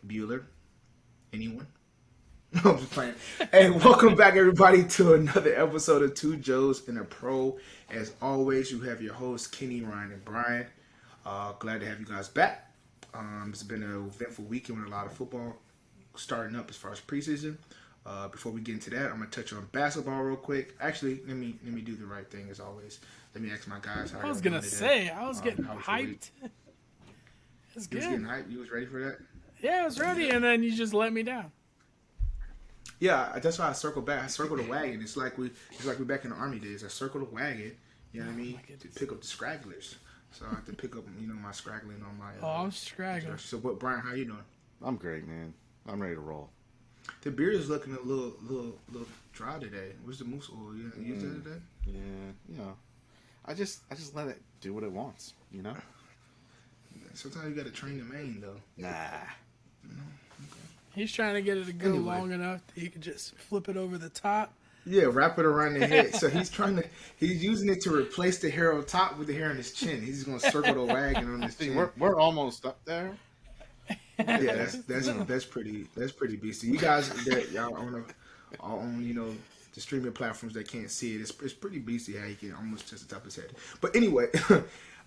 Bueller. Anyone? No, I'm just playing. Hey, welcome back, everybody, to another episode of Two Joes and a Pro. As always, you have your hosts, Kenny, Ryan, and Brian. Glad to have you guys back. It's been an eventful weekend with a lot of football starting up as far as preseason. Before we get into that, I'm gonna touch on basketball real quick. Actually, let me do the right thing as always. Let me ask my guys how I was y'all gonna doing today. say, I was getting How was your week? hyped. It's You was getting good. hyped. You was ready for that? Yeah, I was ready, and then you just let me down. Yeah, that's why I circled back. I circled the wagon. It's like we're back in the army days. I circled the wagon. You know what I mean? To pick up the scragglers. So I have to pick up, my scraggling on my. Oh, I'm straggling. So what, Brian? How you doing? I'm great, man. I'm ready to roll. The beard is looking a little dry today. Where's the moose oil? You use that today? Yeah, I just let it do what it wants, Sometimes you got to train the mane though. Nah. He's trying to get it to go Anyway. long enough that he can just flip it over the top. Yeah, wrap it around the head. So he's using it to replace the hair on top with the hair on his chin. He's just gonna circle the wagon on his See, chin. we're almost up there. Yeah, that's pretty beastly. You guys that y'all on the streaming platforms that can't see it, it's pretty beastly how you can almost touch the top of his head. But anyway,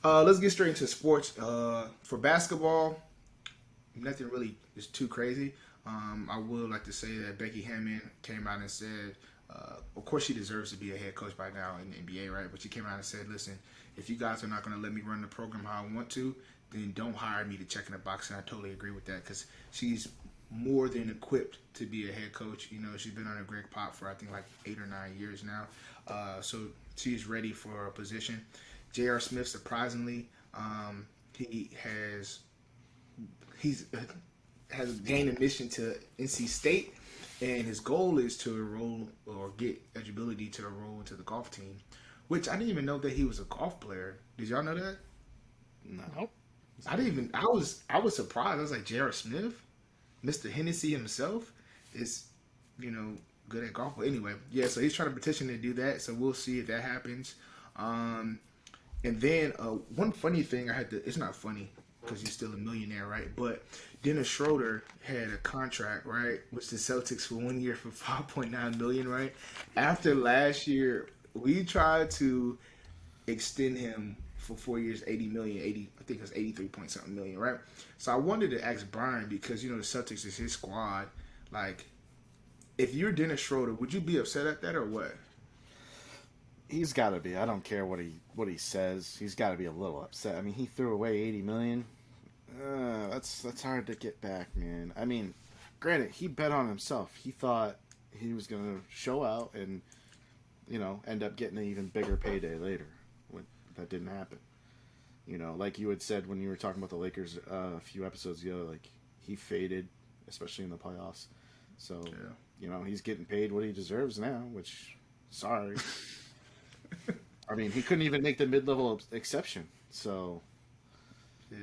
let's get straight into sports. For basketball, nothing really is too crazy. I would like to say that Becky Hammond came out and said, of course she deserves to be a head coach by now in the NBA, right? But she came out and said, listen, if you guys are not going to let me run the program how I want to, then don't hire me to check in the box. And I totally agree with that because she's more than equipped to be a head coach. She's been under Greg Pop for I think like 8 or 9 years now. So she's ready for a position. J.R. Smith, surprisingly, he's has gained admission to NC State, and his goal is to enroll or get eligibility to enroll into the golf team, which I didn't even know that he was a golf player. Did y'all know that? No. Nope. I didn't even. I was surprised. I was like, J.R. Smith, Mr. Hennessy himself, is good at golf. But anyway, yeah. So he's trying to petition to do that. So we'll see if that happens. And then one funny thing it's not funny because he's still a millionaire, right? But Dennis Schroeder had a contract, right, with the Celtics for 1 year for $5.9 million, right? After last year, we tried to extend him for 4 years, $80 million, I think it was 83 point something million, right? So I wanted to ask Brian because the Celtics is his squad. Like, if you're Dennis Schroeder, would you be upset at that or what? He's got to be. I don't care what he says. He's got to be a little upset. I mean, he threw away $80 million. That's hard to get back, man. I mean, granted, he bet on himself. He thought he was going to show out and end up getting an even bigger payday later. That didn't happen. Like you had said when you were talking about the Lakers a few episodes ago, like he faded, especially in the playoffs. So, he's getting paid what he deserves now, which, sorry. I mean, he couldn't even make the mid-level exception. So, yeah.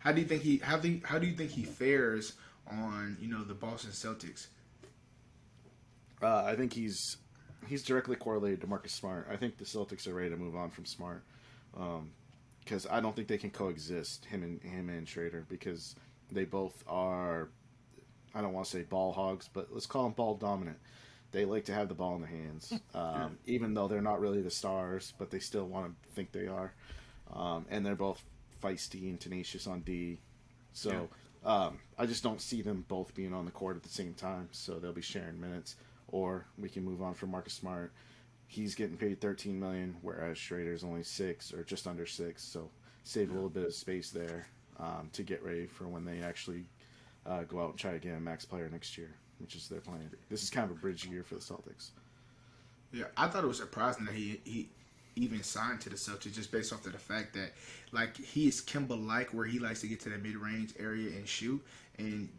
How do you think he fares on the Boston Celtics? I think he's directly correlated to Marcus Smart. I think the Celtics are ready to move on from Smart because I don't think they can coexist, him and Schrader, because they both are, I don't want to say ball hogs, but let's call them ball dominant. They like to have the ball in their hands, even though they're not really the stars, but they still want to think they are. And they're both feisty and tenacious on D. So I just don't see them both being on the court at the same time. So they'll be sharing minutes. Or we can move on from Marcus Smart. He's getting paid $13 million, whereas Schrader's only $6 or just under $6. So save a little bit of space there to get ready for when they actually go out and try to get a max player next year, which is their plan. This is kind of a bridge year for the Celtics. Yeah, I thought it was surprising that he even signed to the Celtics just based off of the fact that like he is Kemba-like, where he likes to get to that mid-range area and shoot. And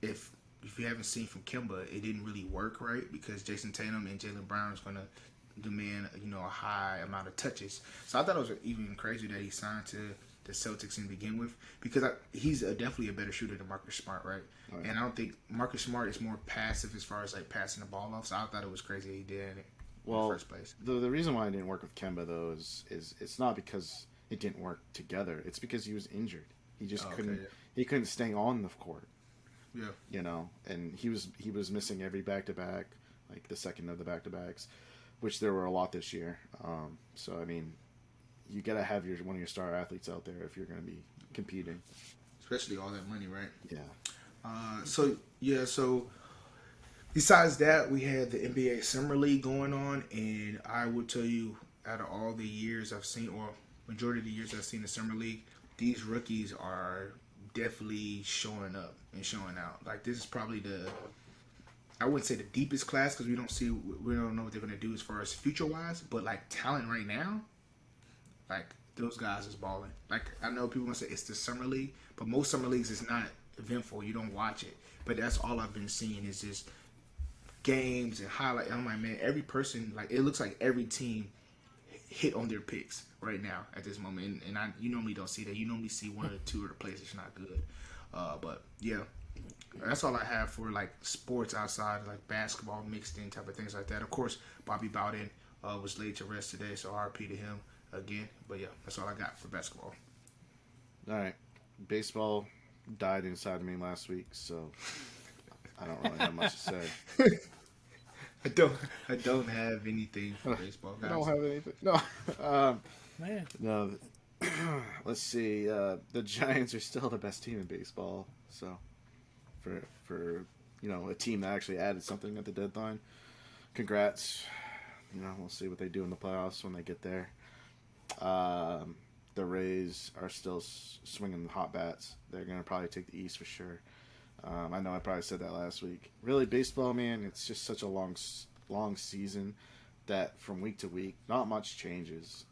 if you haven't seen from Kemba, it didn't really work, right? Because Jason Tatum and Jaylen Brown is going to demand a high amount of touches. So I thought it was even crazy that he signed to the Celtics in begin with, because he's definitely a better shooter than Marcus Smart, right? And I don't think Marcus Smart is more passive as far as like passing the ball off. So I thought it was crazy he did it in the first place. The reason why it didn't work with Kemba though is it's not because it didn't work together. It's because he was injured. He just couldn't. Yeah. He couldn't stay on the court. Yeah. You know, and he was missing every back to back, like the second of the back to backs, which there were a lot this year. So I mean, you gotta have one of your star athletes out there if you're gonna be competing. Especially all that money, right? Yeah. So besides that, we had the NBA Summer League going on, and I will tell you, out of all the years I've seen, or majority of the years I've seen the Summer League, these rookies are definitely showing up and showing out. Like this is probably I wouldn't say the deepest class because we don't know what they're gonna do as far as future wise, but like talent right now, like those guys is balling. Like I know people want to say it's the Summer League, but most Summer Leagues is not eventful. You don't watch it, but that's all I've been seeing is just games and highlight. I'm like, man, every person, like it looks like every team hit on their picks right now at this moment, and you normally don't see that. You normally see one or two of the plays that's not good. But yeah, that's all I have for like sports outside, like basketball, mixed in type of things like that. Of course, Bobby Bowden was laid to rest today, so RP to him again. But yeah, that's all I got for basketball. All right. Baseball died inside of me last week, so I don't really have much to say. I don't have anything for baseball, guys. I don't have anything. No. Man. No. Let's see. The Giants are still the best team in baseball. So, for a team that actually added something at the deadline, congrats. We'll see what they do in the playoffs when they get there. The Rays are still swinging hot bats. They're going to probably take the East for sure. I know I probably said that last week. Really, baseball, man, it's just such a long season that from week to week, not much changes.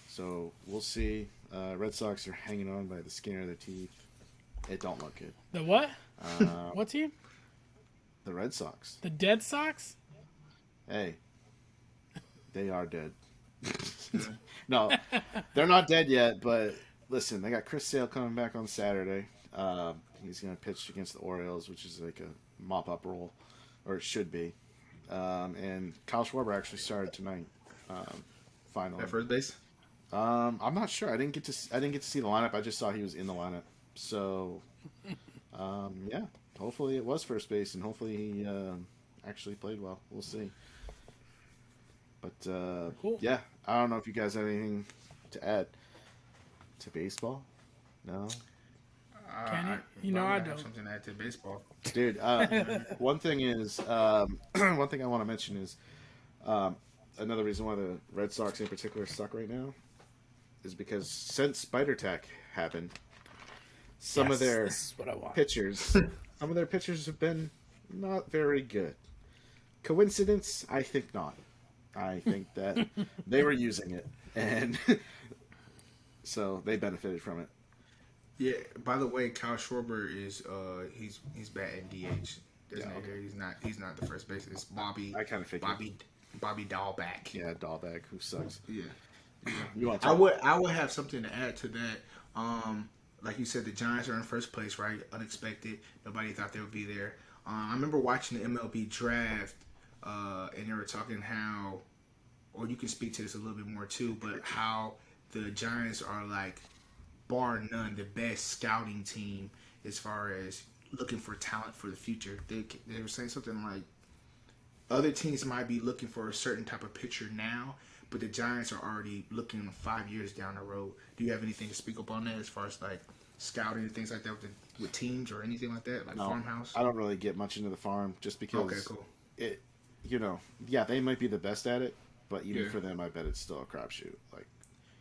So we'll see. Red Sox are hanging on by the skin of their teeth. It don't look good. The what? What team? The Red Sox. The Dead Sox? Hey, they are dead. No, they're not dead yet, but listen, they got Chris Sale coming back on Saturday. He's going to pitch against the Orioles, which is like a mop-up role, or it should be. And Kyle Schwarber actually started tonight. Finally, At first base. I'm not sure. I didn't get to see the lineup. I just saw he was in the lineup. So, yeah. Hopefully it was first base, and hopefully he actually played well. We'll see. But Cool. yeah, I don't know if you guys have anything to add to baseball. No. Can you? I have don't. something to add to baseball. Dude, one thing is, one thing I want to mention is, another reason why the Red Sox in particular suck right now is because since Spider Tack happened, some of their This is what I want. pitchers have been not very good. Coincidence? I think not. I think that they were using it, and so they benefited from it. Yeah. By the way, Kyle Schwarber is he's batting DH. He's not the first base. It's Bobby. I kind of figured. Bobby Dahlback. Yeah, Dahlback, who sucks. Yeah. You want I would have something to add to that. Like you said, the Giants are in first place, right? Unexpected. Nobody thought they would be there. I remember watching the MLB draft, and they were talking how, or you can speak to this a little bit more too, but how the Giants are like, bar none, the best scouting team as far as looking for talent for the future. They were saying something like, other teams might be looking for a certain type of pitcher now, but the Giants are already looking 5 years down the road. Do you have anything to speak up on that as far as like scouting and things like that with teams or anything like that, like No, farmhouse? I don't really get much into the farm just because. Okay, cool. It, yeah, they might be the best at it, but even Yeah. for them, I bet it's still a crapshoot. Like,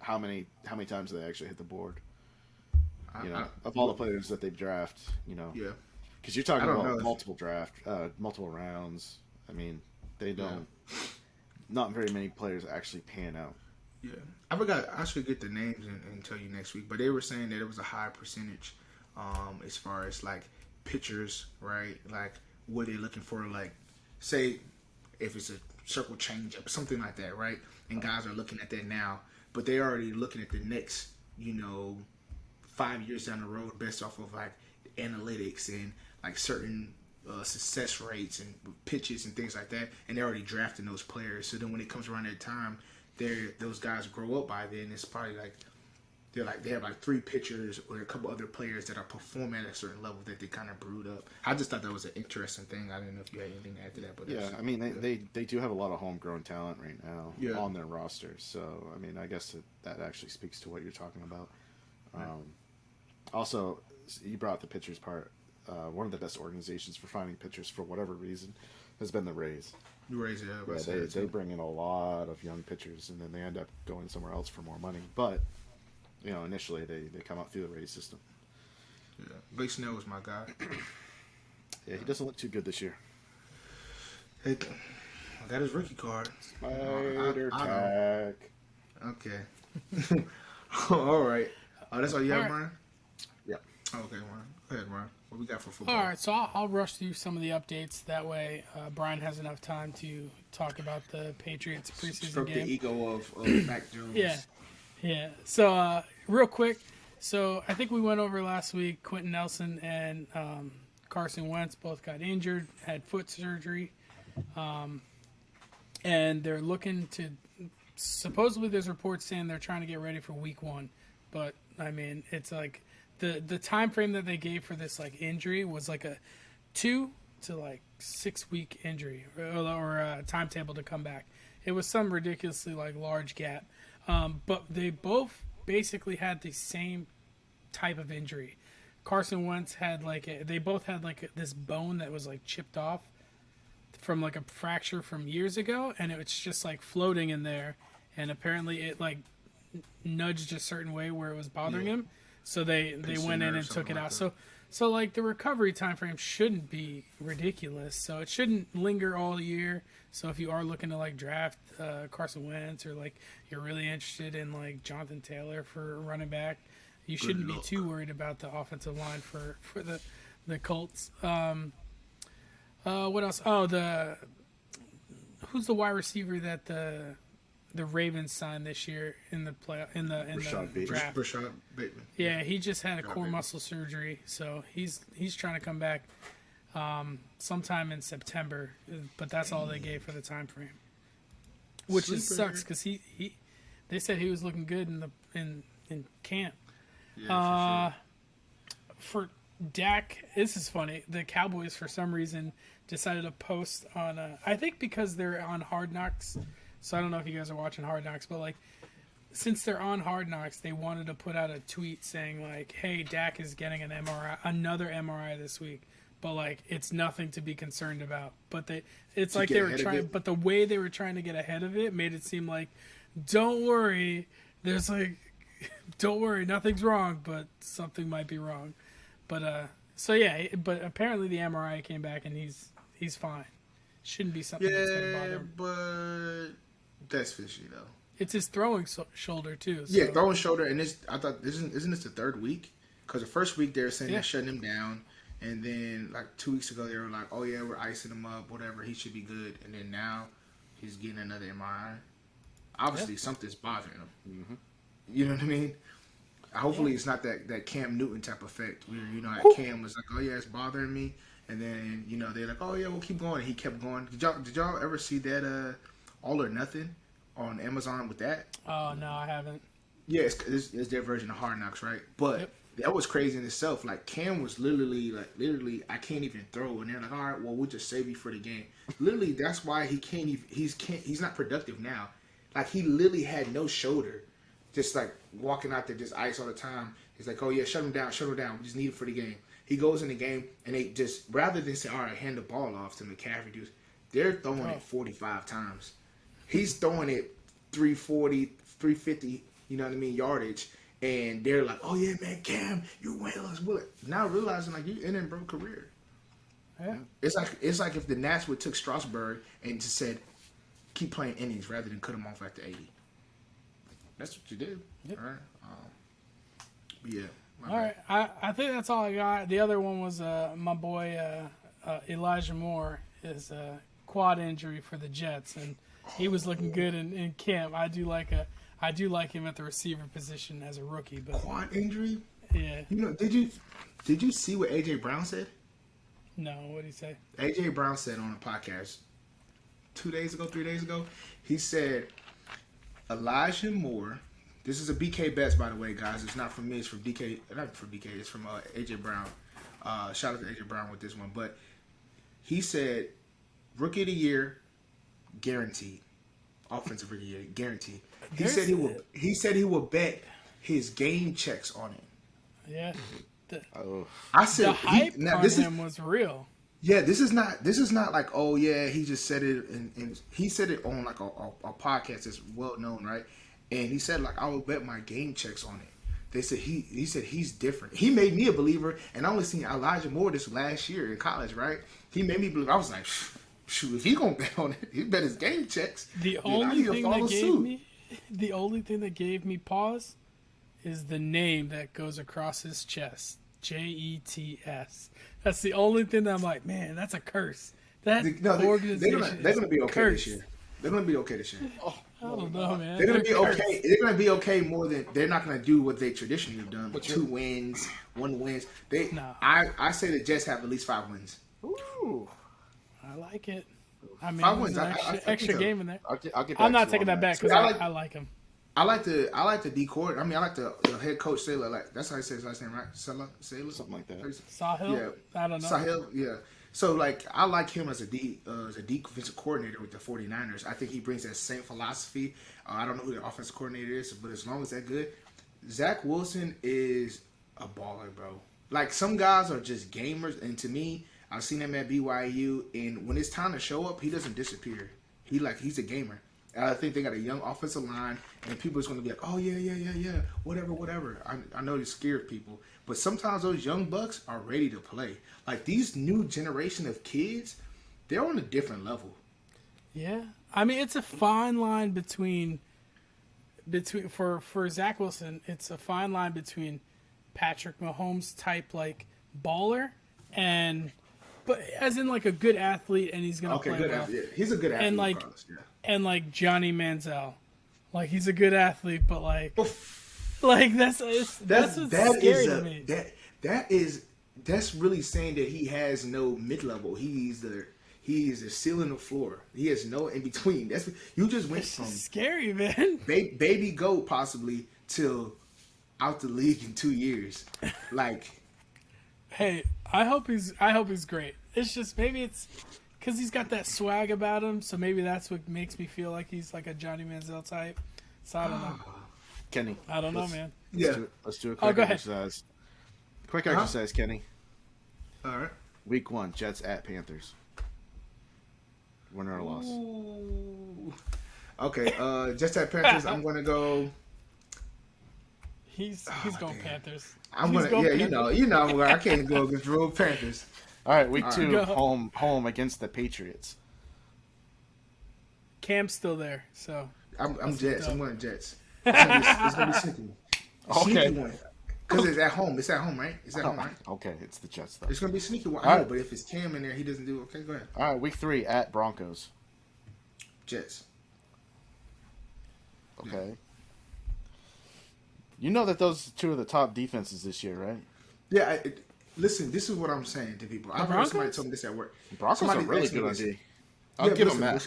how many times do they actually hit the board? Of all the players that they draft, Yeah. because you're talking I don't about know. multiple rounds. I mean, they don't. Not very many players actually pan out. Yeah, I forgot. I should get the names and tell you next week. But they were saying that it was a high percentage, as far as like pitchers, right? Like what they're looking for, like say if it's a circle changeup or something like that, right? And guys are looking at that now, but they're already looking at the next, 5 years down the road, based off of like analytics and like certain success rates and pitches and things like that, and they're already drafting those players. So then when it comes around that time, those guys grow up by then. It's probably like they have like 3 pitchers or a couple other players that are performing at a certain level that they kind of brewed up. I just thought that was an interesting thing. I didn't know if you had anything to add to that, but yeah, I mean they do have a lot of homegrown talent right now on their roster. So I mean, I guess that actually speaks to what you're talking about. Also, you brought up the pitchers part. One of the best organizations for finding pitchers for whatever reason has been the Rays. They bring in a lot of young pitchers, and then they end up going somewhere else for more money. But initially they come out through the Rays system. Yeah, Blake Snell was my guy. Yeah, he doesn't look too good this year. I got his rookie card. Spider tack. Okay. All right. That's all you have, All right. Brian? Yeah. Okay, Brian. Go ahead, Brian. What we got for football? All right, so I'll rush through some of the updates. That way, Brian has enough time to talk about the Patriots preseason Stroke game. the ego of Mac Jones. Yeah. So, real quick. So, I think we went over last week. Quentin Nelson and Carson Wentz both got injured, had foot surgery. And they're looking to... Supposedly, there's reports saying they're trying to get ready for week 1. But, I mean, it's like... The time frame that they gave for this injury was like a 2 to 6 week injury or a timetable to come back. It was some ridiculously large gap, but they both basically had the same type of injury. Carson Wentz had they both had this bone that was chipped off from a fracture from years ago, and it was just floating in there, and apparently it nudged a certain way where it was bothering him. So they went in and took it out. So the recovery time frame shouldn't be ridiculous. So it shouldn't linger all year. So if you are looking to draft Carson Wentz or you're really interested in Jonathan Taylor for running back, you shouldn't be too worried about the offensive line for the Colts. What else? Oh, who's the wide receiver that the Ravens signed this year in the draft? Rashad Bateman. Yeah, he just had a core muscle surgery, so he's trying to come back sometime in September. But that's all they gave for the time frame, which just sucks because they said he was looking good in camp. Yeah, for Dak, this is funny. The Cowboys, for some reason, decided to post on. I think because they're on Hard Knocks. So I don't know if you guys are watching Hard Knocks, but since they're on Hard Knocks, they wanted to put out a tweet saying "Hey, Dak is getting an MRI, another MRI this week, but it's nothing to be concerned about." But they were trying, but the way they were trying to get ahead of it made it seem don't worry, there's don't worry, nothing's wrong, but something might be wrong. But but apparently the MRI came back and he's fine. Shouldn't be something that's gonna bother him. But that's fishy though. It's his throwing shoulder too. So. Yeah, throwing shoulder, and I thought isn't this the 3rd week? Because the first week they were saying they're shutting him down, and then 2 weeks ago they were like, "Oh yeah, we're icing him up, whatever. He should be good." And then now he's getting another MRI. Obviously, something's bothering him. Mm-hmm. You know what I mean? Hopefully, it's not that Cam Newton type effect where Cam was like, "Oh yeah, it's bothering me," and then they're like, "Oh yeah, we'll keep going." And he kept going. Did y'all ever see that All or Nothing on Amazon with that? Oh no, I haven't. Yeah, it's their version of Hard Knocks, right? But that was crazy in itself. Cam was literally, I can't even throw, and they're like, "All right, well, we'll just save you for the game." Literally, that's why he can't even. He's not productive now. He literally had no shoulder, just walking out there, just ice all the time. He's like, "Oh yeah, shut him down. We just need it for the game." He goes in the game, and they just rather than say, "All right, hand the ball off to McCaffrey," dude, they're throwing it 45 times. He's throwing it 340, 350. You know what I mean, yardage. And they're like, "Oh yeah, man, Cam, you win. Let's will it." Now realizing you're in bro career. Yeah. It's like if the Nats would took Strasburg and just said, keep playing innings rather than cut him off after 80. That's what you did. Yep. All right. Yeah. All right. I think that's all I got. The other one was my boy Elijah Moore, his quad injury for the Jets, and he was looking good in camp. I do like him at the receiver position as a rookie. But quad injury? Yeah. Did you see what AJ Brown said? No, what did he say? AJ Brown said on a podcast 3 days ago, he said Elijah Moore, This is a BK Bets, by the way, guys. It's not from me. It's from DK. Not from BK. It's from AJ Brown. Shout out to AJ Brown with this one. But he said, Rookie of the Year, guaranteed. Offensive Rookie of the Year, guaranteed. He said he will bet his game checks on it. Yeah. I said The hype on him was real. Yeah, this is not like, oh yeah, he just said it and he said it on like a podcast that's well known, right? And he said like, I will bet my game checks on it. They said he said he's different. He made me a believer, and I only seen Elijah Moore this last year in college, right? He made me believe. I was like, shoot, if he gonna bet on it, he bet his game checks. The only thing that gave me pause is the name that goes across his chest. Jets. That's the only thing that I'm like, man, that's a curse. That organization they're gonna be okay curse. this year. They're gonna be okay this year. I don't know, man. They're gonna be okay. They're gonna be okay more than they're not gonna do what they traditionally have done. 2 wins, 1 wins. I say the Jets have at least 5 wins. Ooh, I like it. I mean, 5 wins. Extra game in there. I'm not taking that back because I like him. I like the D court. I mean, I like the head coach Saylor. Like that's how he says his last name, right? Saylor, something like that. Sahil. Yeah, I don't know. Sahil. Yeah. So like, I like him as a defensive coordinator with the 49ers. I think he brings that same philosophy. I don't know who the offensive coordinator is, but as long as they're good, Zach Wilson is a baller, bro. Like some guys are just gamers, and to me, I've seen him at BYU, and when it's time to show up, he doesn't disappear. He's a gamer. I think they got a young offensive line, and people are going to be like, oh, yeah, whatever. I know it scared people. But sometimes those young bucks are ready to play. Like, these new generation of kids, they're on a different level. Yeah. I mean, it's a fine line between for Zach Wilson, it's a fine line between Patrick Mahomes type, like, baller but as in, like, a good athlete, and he's going to play well. Yeah. He's a good athlete. And, like, and Johnny Manziel. Like, he's a good athlete, but, like that's scary to me. That's really saying that he has no mid-level. He's the ceiling of floor. He has no in-between. You just went from scary, man. Baby goat, possibly, till out the league in 2 years. Like... Hey, I hope he's great. It's just maybe it's because he's got that swag about him, so maybe that's what makes me feel like he's like a Johnny Manziel type. So I don't know. Kenny, I don't know, man. Let's do a quick exercise. Quick exercise, Kenny. All right. Week 1, Jets at Panthers. Winner or loss? Ooh. Okay, Jets at Panthers. I'm gonna go. He's going Panthers. You know where I can't go against the road Panthers. All right, week 2, home against the Patriots. Cam's still there, so I'm Jets. I'm going Jets. It's gonna be sneaky. Okay. Because it's at home. It's at home, right? It's at home, right? Okay, it's the Jets though. It's gonna be sneaky. I know, but if it's Cam in there, he doesn't do. Okay, go ahead. All right, week 3 at Broncos. Jets. Okay. You know that those 2 are the top defenses this year, right? Yeah. Listen, this is what I'm saying to people. I've heard somebody told me this at work. Broncos are really good on D. I'll give them that.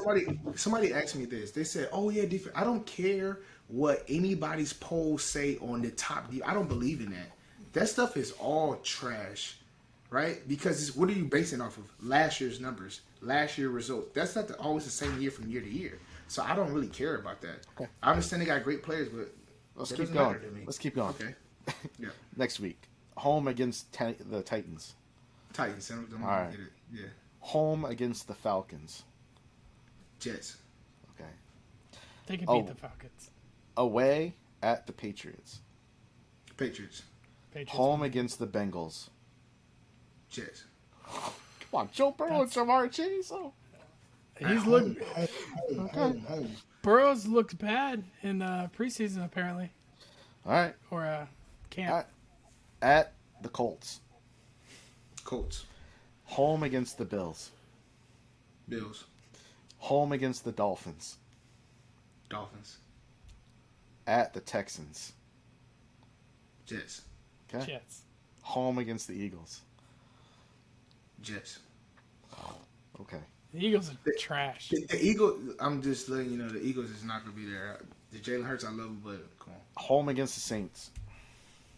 Somebody asked me this. They said, "Oh yeah, defense. I don't care what anybody's polls say on the top. I don't believe in that. That stuff is all trash, right? Because what are you basing off of? Last year's numbers, last year's results. That's not always the same year from year to year. So I don't really care about that. Okay. I understand they got great players, but let's keep going. Let's keep going. Okay. Yeah. Next week, home against the Titans. Titans. All right. Get it. Yeah. Home against the Falcons. Jets. Okay. They can beat the Falcons. Away at the Patriots. Patriots. Home against the Bengals. Jets. Come on, Joe Burrow and Jamar Chase. He's looking. Home. Burrow's looked bad in preseason, apparently. All right. Or camp. At the Colts. Colts. Home against the Bills. Bills. Home against the Dolphins. Dolphins. At the Texans. Jets. Okay. Jets. Home against the Eagles. Jets. Okay. The Eagles are trash. The Eagles, I'm just letting you know, the Eagles is not going to be there. The Jalen Hurts, I love him, but come on. Home against the Saints.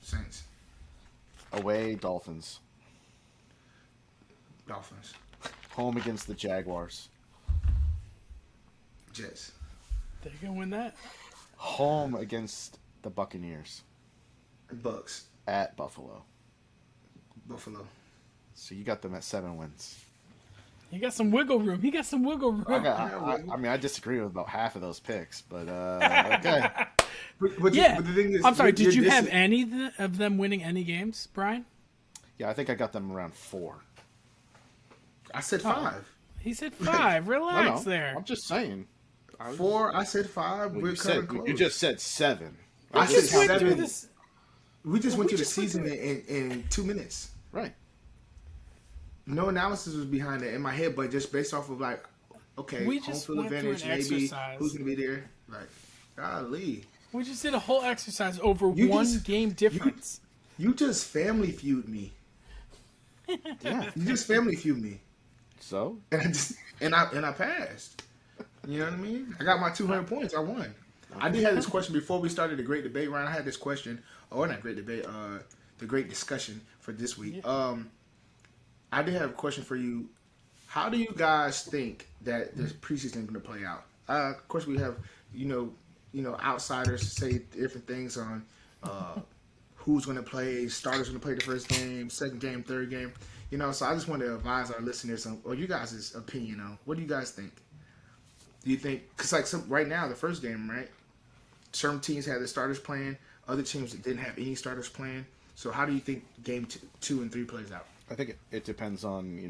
Saints. Away, Dolphins. Dolphins. Home against the Jaguars. Jets. They can win that. Home against the Buccaneers. Bucks. At Buffalo. Buffalo. So you got them at 7 wins. He got some wiggle room. I disagree with about half of those picks, but okay. But the thing is, I'm sorry. Did you have any of them winning any games, Brian? Yeah, I think I got them around 4. I said 5. He said 5. Relax there. I'm just saying. 4. I said 5. Well, you just said 7. I said 7. This. We just went through the season in 2 minutes. Right. No analysis was behind it in my head, but just based off of okay, we home just field went through advantage, an maybe exercise. who's gonna be there? Golly. We just did a whole exercise over one game difference. You just family feud me. Yeah. You just family feud me. So? And I passed. You know what I mean? I got my 200 points. I won. I did have this question before we started the great debate round. I had this question, or not great debate, the great discussion for this week. Yeah. I did have a question for you. How do you guys think that this preseason is going to play out? Of course, we have outsiders say different things on who's going to play, starters going to play the first game, second game, third game. So I just want to advise our listeners on, or you guys' opinion on, what do you guys think? Do you think, because right now, the first game, right? Certain teams had the starters playing, other teams didn't have any starters playing. So how do you think game 2 and 3 plays out? I think it depends on,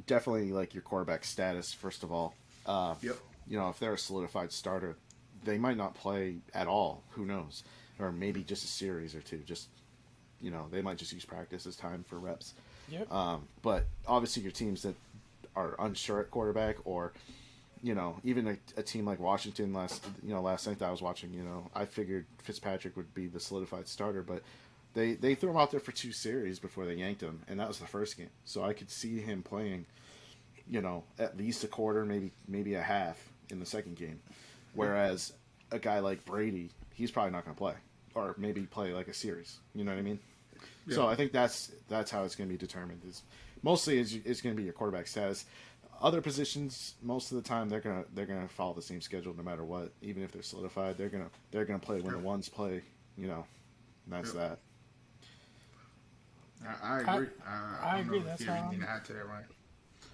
definitely like your quarterback status, first of all. Yep. If they're a solidified starter, they might not play at all. Who knows? Or maybe just a series or two. Just, they might just use practice as time for reps. Yep. But obviously your teams that are unsure at quarterback, or, even a team like Washington last night that I was watching, I figured Fitzpatrick would be the solidified starter, but They threw him out there for 2 series before they yanked him, and that was the first game. So I could see him playing, at least a quarter, maybe a half in the second game. Whereas a guy like Brady, he's probably not going to play, or maybe play like a series. You know what I mean? Yeah. So I think that's how it's going to be determined. Mostly it's going to be your quarterback status. Other positions, most of the time they're gonna follow the same schedule no matter what. Even if they're solidified, they're gonna play when the ones play. That's that. I agree. I agree. That's how anything to add to that, right?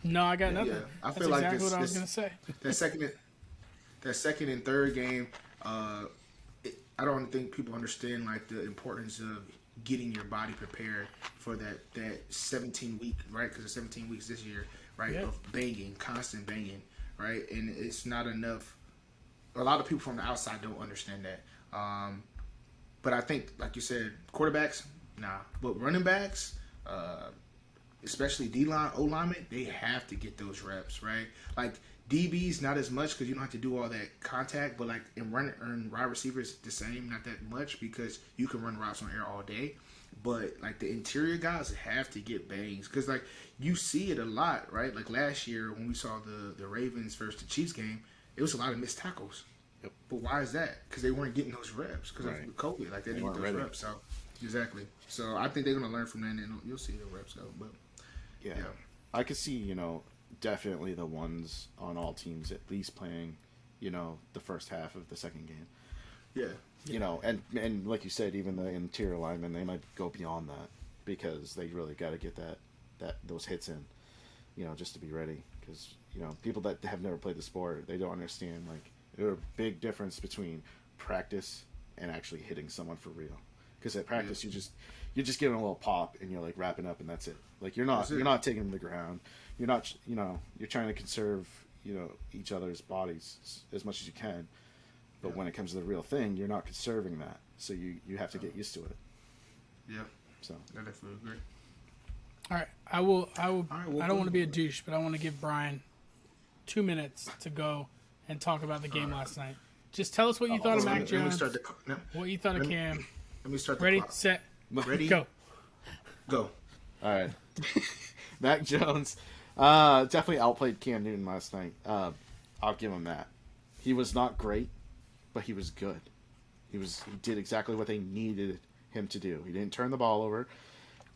No, I got nothing. Yeah, I That's feel like exactly what I was going to say. That second and third game, I don't think people understand the importance of getting your body prepared for that 17 week, right? Because it's 17 weeks this year, right? Yeah. Of banging, constant banging, right? And it's not enough. A lot of people from the outside don't understand that. But I think, like you said, quarterbacks, nah. But running backs, especially D-line, O-linemen, they have to get those reps, right? Like DBs, not as much because you don't have to do all that contact. But in wide receivers, the same, not that much because you can run routes on air all day. But the interior guys have to get bangs because you see it a lot, right? Like last year when we saw the Ravens versus the Chiefs game, it was a lot of missed tackles. Yep. But why is that? Because they weren't getting those reps because of COVID. They didn't get those reps. So exactly. So I think they're going to learn from that, and you'll see the reps go. But yeah, I could see definitely the ones on all teams at least playing the first half of the second game. Yeah. And like you said, even the interior linemen, they might go beyond that because they really got to get those hits in, just to be ready. Because people that have never played the sport, they don't understand there's a big difference between practice and actually hitting someone for real. Because at practice, you're just giving a little pop and you're wrapping up and that's it. You're not taking them to the ground. You're not you're trying to conserve each other's bodies as much as you can. But when it comes to the real thing, you're not conserving that. So you have to get used to it. Yeah. So I definitely agree. All right, I will. All right, I don't want to be a douche, but I want to give Brian 2 minutes to go and talk about the game last night. Just tell us what you thought of Mac Jones. What you thought of Cam. Let me start the Ready, clock. set, Ready, go. Go. all right, Mac Jones. Definitely outplayed Cam Newton last night. I'll give him that. He was not great, but he was good. He did exactly what they needed him to do. He didn't turn the ball over.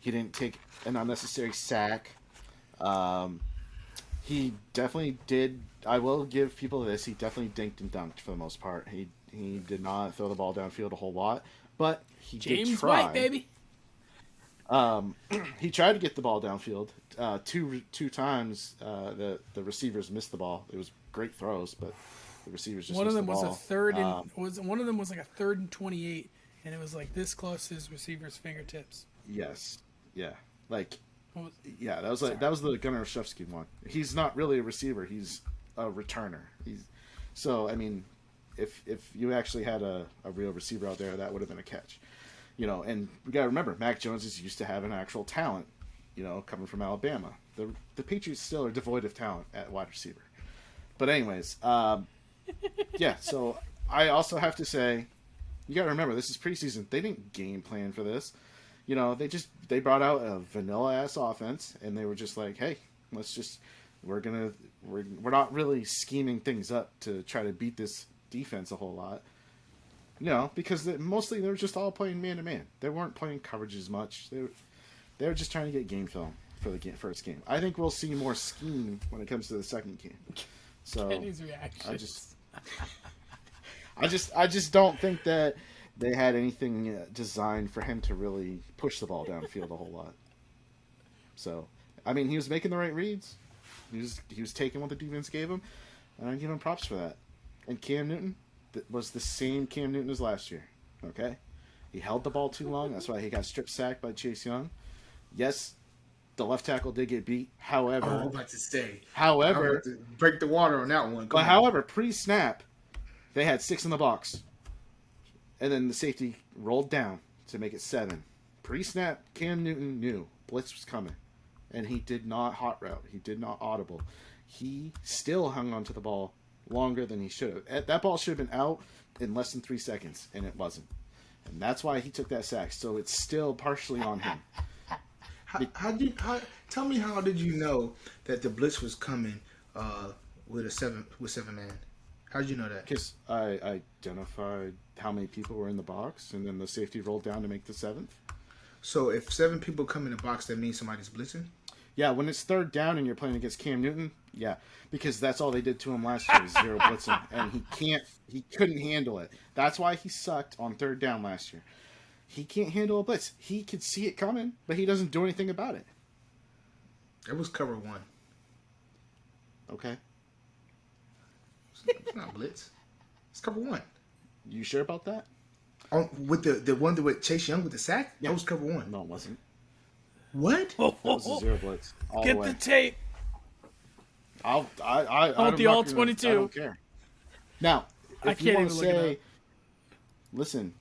He didn't take an unnecessary sack. He definitely did. I will give people this. He definitely dinked and dunked for the most part. He did not throw the ball downfield a whole lot, but he did try. White, baby. He tried to get the ball downfield. Two times the receivers missed the ball. It was great throws, but the receivers just one of missed them the was ball. a third and one of them was like a 3rd and 28, and it was like this close to his receiver's fingertips. Yes, yeah, like What was- yeah, that was the Gunnar Olszewski one. He's not really a receiver; he's a returner. So I mean, if you actually had a real receiver out there, that would have been a catch. You know, and we got to remember, Mac Jones is used to having actual talent, you know, coming from Alabama. The Patriots still are devoid of talent at wide receiver. But anyways, yeah, so I also have to say, you got to remember, this is preseason. They didn't game plan for this. You know, they brought out a vanilla-ass offense, and they were just like, hey, we're not really scheming things up to try to beat this defense a whole lot. No, because mostly they were just all playing man-to-man. They weren't playing coverage as much. They were just trying to get game film for the first game. I think we'll see more scheme when it comes to the second game. So Kenny's reaction. I just don't think that they had anything designed for him to really push the ball downfield a whole lot. So, I mean, he was making the right reads. He was taking what the defense gave him, and I give him props for that. And Cam Newton was the same Cam Newton as last year. Okay, he held the ball too long. That's why he got strip sacked by Chase Young. Yes, the left tackle did get beat. However, I was about to say. However, I'm about to break the water on that one. However, pre-snap, they had 6 in the box, and then the safety rolled down to make it 7. Pre-snap, Cam Newton knew blitz was coming, and he did not hot route. He did not audible. He still hung onto the ball longer than he should have. That ball should have been out in less than 3 seconds, and it wasn't. And that's why he took that sack. So it's still partially on him. Tell me, how did you know that the blitz was coming with 7 man? How did you know that? Because I identified how many people were in the box, and then the safety rolled down to make the 7th. So if 7 people come in the box, that means somebody's blitzing? Yeah, when it's 3rd down and you're playing against Cam Newton, yeah, because that's all they did to him last year was 0 blitzing, and he couldn't handle it. That's why he sucked on 3rd down last year. He can't handle a blitz. He could see it coming, but he doesn't do anything about it. It was cover 1. Okay. It's not blitz. It's cover 1. You sure about that? With the one with Chase Young with the sack? Yeah. That was cover 1. No, it wasn't. What? That was a 0 blitz. All Get the way. the tape. I want the all 22. I don't care. Now, I if you can't want to even look it say, up. listen,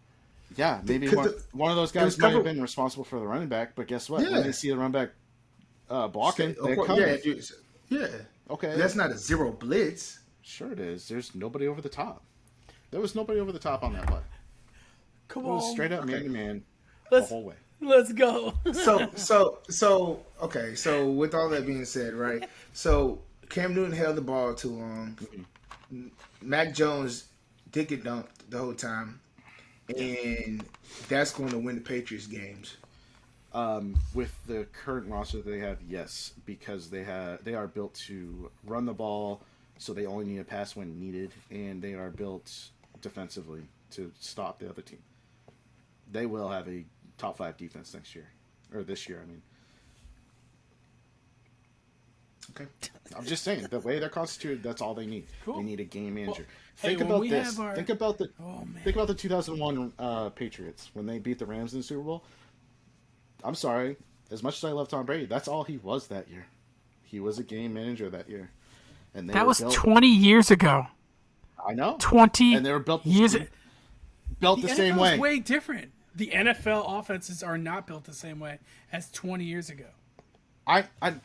yeah, maybe Because one of those guys might have been responsible for the running back, but guess what? Yeah. When they see the running back blocking, they're Yeah, coming. yeah. Okay. That's not a 0 blitz. Sure it is. There's nobody over the top. There was nobody over the top on that play. Come It was on. straight up Okay. man-to-man the Let's whole way. let's go. So okay. So with all that being said, right? So Cam Newton held the ball too long. Mac Jones did get dunked the whole time, and that's going to win the Patriots games. With the current roster they have, yes, because they are built to run the ball, so they only need a pass when needed, and they are built defensively to stop the other team. They will have a top 5 defense next year, or this year. I mean, Okay. I'm just saying the way they're constituted, that's all they need. Cool. They need a game manager. hey, Think when about we this. have our- Think about the. Oh man. Think about the 2001 Patriots when they beat the Rams in the Super Bowl. I'm sorry. As much as I love Tom Brady, that's all he was that year. He was a game manager that year. And That was 20 years ago. I know. 20 And they were built years. the same NFL way. is way different. The NFL offenses are not built the same way as 20 years ago.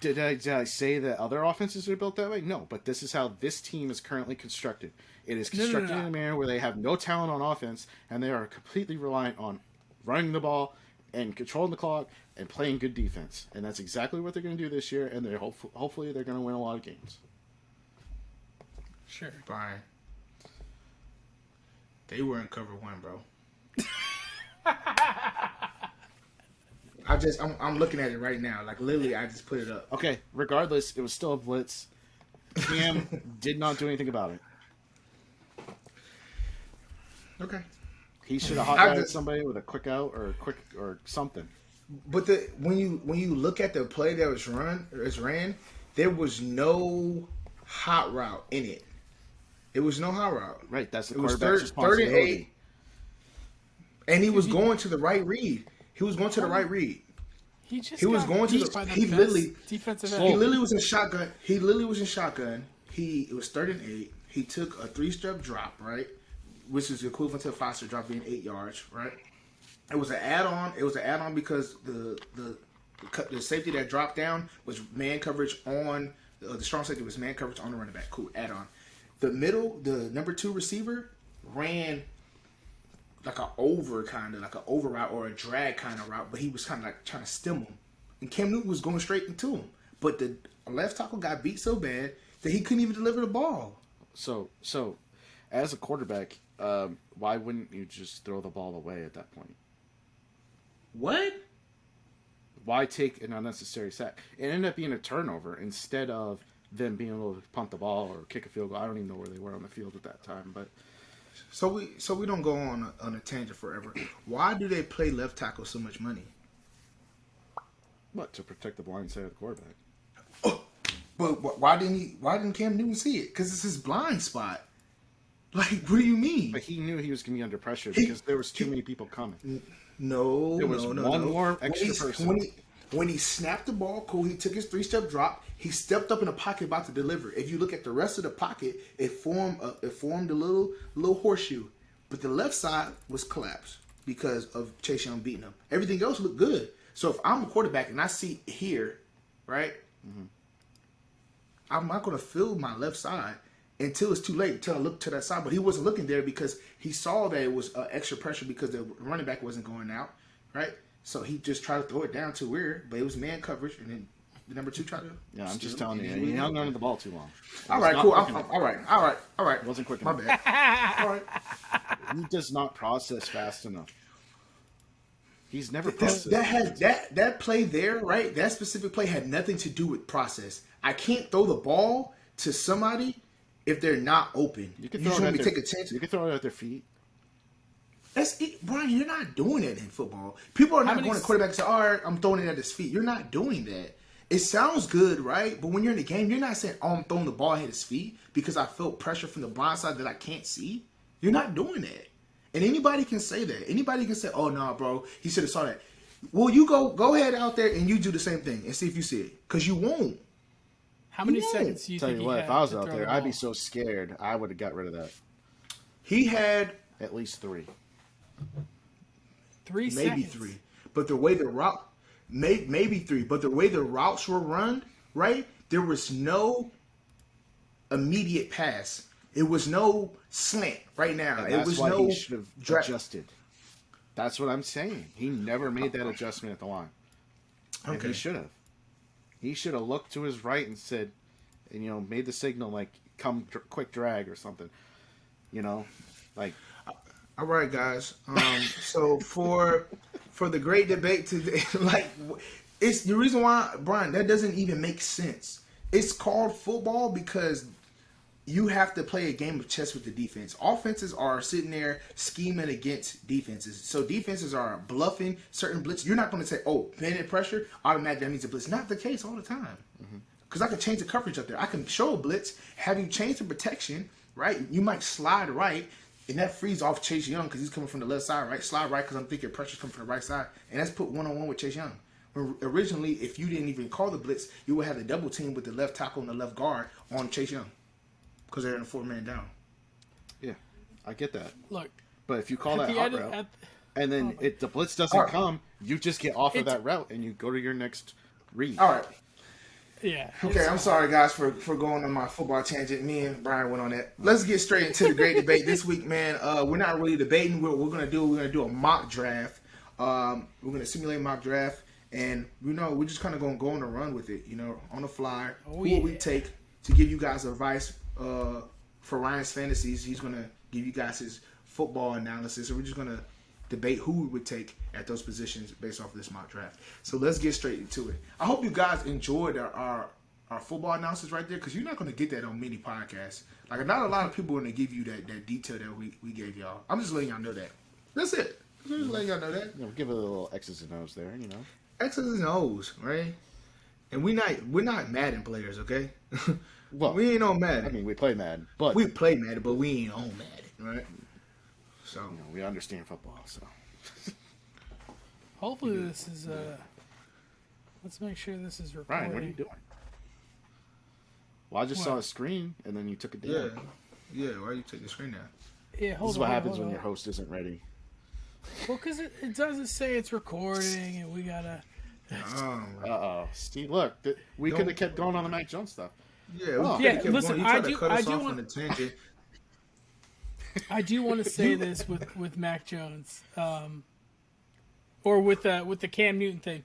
Did I say that other offenses are built that way? No, but this is how this team is currently constructed. It is constructed No. in a manner where they have no talent on offense, and they are completely reliant on running the ball and controlling the clock and playing good defense. And that's exactly what they're going to do this year. And they're hopefully they're going to win a lot of games. Sure. Brian. They were in cover one, bro. I'm looking at it right now. Like, literally, I just put it up. Okay, regardless, it was still a blitz. Cam did not do anything about it. Okay. He should have hot somebody with a quick out or something. But when you look at the play that was ran, there was no hot route in it. It was no hot route. Right, that's the it was quarterback's responsibility. 3rd and 8, and he was going to the right read. He was going to the right read. He was going to the. He literally defensive end. He literally was in shotgun. It was 3rd and 8. He took a 3-step drop, right, which is equivalent to a 5-step drop being 8 yards, right. It was an add-on. It was an add-on because the safety that dropped down was man coverage on the strong safety was man coverage on the running back. Cool, add-on. The number 2 receiver ran like an over route or a drag kind of route, but he was kind of like trying to stem him. And Cam Newton was going straight into him. But the left tackle got beat so bad that he couldn't even deliver the ball. So as a quarterback, why wouldn't you just throw the ball away at that point? What? Why take an unnecessary sack? It ended up being a turnover instead of them being able to punt the ball or kick a field goal. I don't even know where they were on the field at that time, but so we don't go on a tangent forever. Why do they play left tackle so much money? What, to protect the blind side of the quarterback? Oh, but why didn't Cam Newton see it? Because it's his blind spot. Like, what do you mean? But he knew he was going to be under pressure because there was too many people coming. No, there was one more extra person. When he snapped the ball, cool, he took his 3-step drop. He stepped up in the pocket about to deliver. If you look at the rest of the pocket, it formed a little horseshoe. But the left side was collapsed because of Chase Young beating him. Everything else looked good. So if I'm a quarterback and I see here, right, I'm not going to fill my left side until it's too late, until I look to that side. But he wasn't looking there because he saw that it was extra pressure because the running back wasn't going out, right? So he just tried to throw it down to where, but it was man coverage, and then the number 2 tried to. Yeah, I'm just telling you, he hung onto the ball too long. All right, cool. All right. It wasn't quick My enough. bad. All right. He does not process fast enough. He's never processed. That play there, right? That specific play had nothing to do with process. I can't throw the ball to somebody if they're not open. You can throw it at take a chance. You can throw it at their feet. That's it, Brian. You're not doing that in football. People are not going to quarterback and say, "All right, I'm throwing it at his feet." You're not doing that. It sounds good, right? But when you're in the game, you're not saying, "Oh, I'm throwing the ball at his feet because I felt pressure from the blind side that I can't see." You're not doing that. And anybody can say that. Anybody can say, "Oh no, bro, he should have saw that." Well, you go ahead out there and you do the same thing and see if you see it, because you won't. How many seconds do you think he had? If I was out there, I'd be so scared. I would have got rid of that. He had at least 3. 3 maybe seconds. 3. But the way the route, maybe 3. But the way the routes were run, right? There was no immediate pass. It was no slant right now. And it was why no he should have adjusted. That's what I'm saying. He never made that adjustment at the line. And okay. He should have. He should have looked to his right and said, and made the signal like come quick drag or something. Like. All right, guys. So for the great debate today, like it's the reason why, Brian, that doesn't even make sense. It's called football because you have to play a game of chess with the defense. Offenses are sitting there scheming against defenses. So defenses are bluffing certain blitz. You're not going to say, "Oh, bend pressure, automatically that means a blitz." Not the case all the time. Because I can change the coverage up there. I can show a blitz, have you change the protection, right? You might slide right. And that frees off Chase Young because he's coming from the left side, right? Slide right because I'm thinking pressure's coming from the right side. And that's put one-on-one with Chase Young. Originally, if you didn't even call the blitz, you would have the double team with the left tackle and the left guard on Chase Young because they're in a 4-man down. Yeah, I get that. Look. But if you call that hot route, and then the blitz doesn't come, you just get off of that route and you go to your next read. All right. Yeah. Okay, I'm sorry, guys, for going on my football tangent. Me and Brian went on that. Let's get straight into the great debate this week, man. We're not really debating. We're going to do a mock draft. We're gonna simulate mock draft, and we're just kind of gonna go on a run with it. On the fly. Who will we take to give you guys advice for Ryan's fantasies? He's gonna give you guys his football analysis, and we're just gonna debate who we would take at those positions based off of this mock draft. So let's get straight into it. I hope you guys enjoyed our football analysis right there, because you're not going to get that on many podcasts. Like, not a lot of people are going to give you that detail that we gave y'all. I'm just letting y'all know that. That's it. I'm just letting y'all know that. Give it a little X's and O's there, X's and O's, right? And we're not Madden players, okay? Well, we ain't on Madden. I mean, we play Madden, but we play Madden, but we ain't on Madden, right? So we understand football. So hopefully this is let's make sure this is recording. Ryan, what are you doing? Well, I just saw a screen, and then you took it down. Yeah. Why you take the screen down? Yeah, this is what happens when your host isn't ready. Well, because it doesn't say it's recording, and we gotta. Steve, look, we could have kept going on the Mac Jones stuff. Yeah, listen, I do want a tangent. I do want to say this with Mac Jones, or with the Cam Newton thing.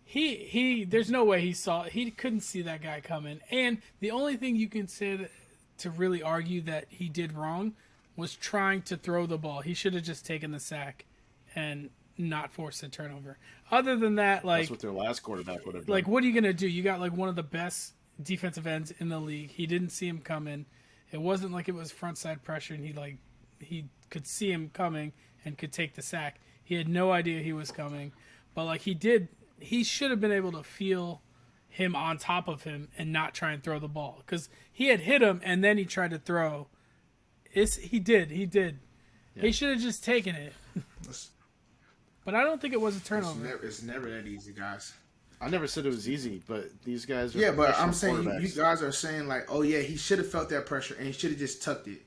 He there's no way he couldn't see that guy coming. And the only thing you can say to really argue that he did wrong was trying to throw the ball. He should have just taken the sack and not forced a turnover. Other than that, that's what their last quarterback would have done. Like, what are you gonna do? You got like one of the best defensive ends in the league. He didn't see him coming. It wasn't like it was front side pressure, and he could see him coming and could take the sack. He had no idea he was coming, but he should have been able to feel him on top of him and not try and throw the ball, because he had hit him and then he tried to throw. He did. Yeah. He should have just taken it. But I don't think it was a turnover. It's never that easy, guys. I never said it was easy, but these guys are but I'm saying you guys are saying like, oh yeah, he should have felt that pressure and he should have just tucked it.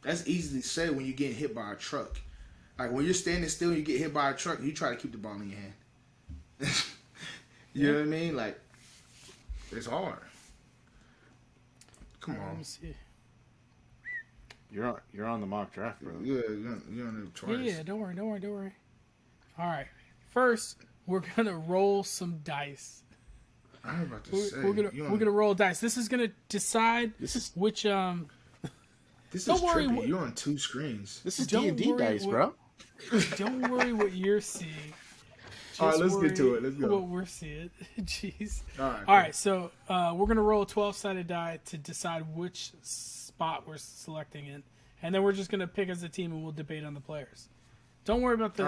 That's easy to say when you're getting hit by a truck. Like, when you're standing still and you get hit by a truck, you try to keep the ball in your hand. You know what I mean? Like, it's hard. Come on. Let me see. You're on the mock draft, bro. Yeah, you're on the twice. Yeah, don't worry. All right. First, we're gonna roll some dice. I'm about to say we're gonna roll dice. This is gonna decide which This don't is worry. trippy. You're on two screens. This is D&D dice, bro. Don't worry what you're seeing. All right, let's get to it. Let's go. What we're seeing. Jeez. All right. All right. So we're gonna roll a 12-sided die to decide which spot we're selecting in, and then we're just gonna pick as a team and we'll debate on the players. Don't worry about the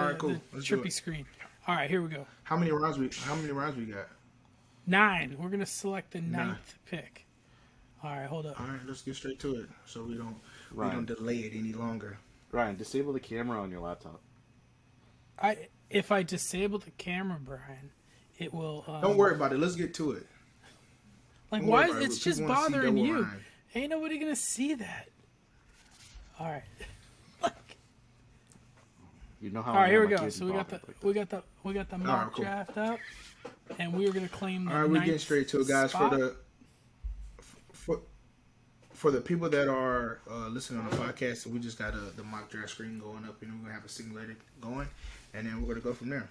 trippy screen. All right, here we go. How many rounds we got? 9. We're gonna select the 9th pick. All right, hold up. All right, let's get straight to it, so we don't delay it any longer. Ryan, disable the camera on your laptop. If I disable the camera, Brian, it will. Don't worry about it. Let's get to it. Like, why is it's just bothering you? Ain't nobody gonna see that. All right. You know how. All right, here we go. So we got the mock draft up, and we are gonna claim the. All right, we're getting straight to it, guys. Spot. For the people that are listening on the podcast, we just got the mock draft screen going up, and we're gonna have a simulator going, and then we're gonna go from there.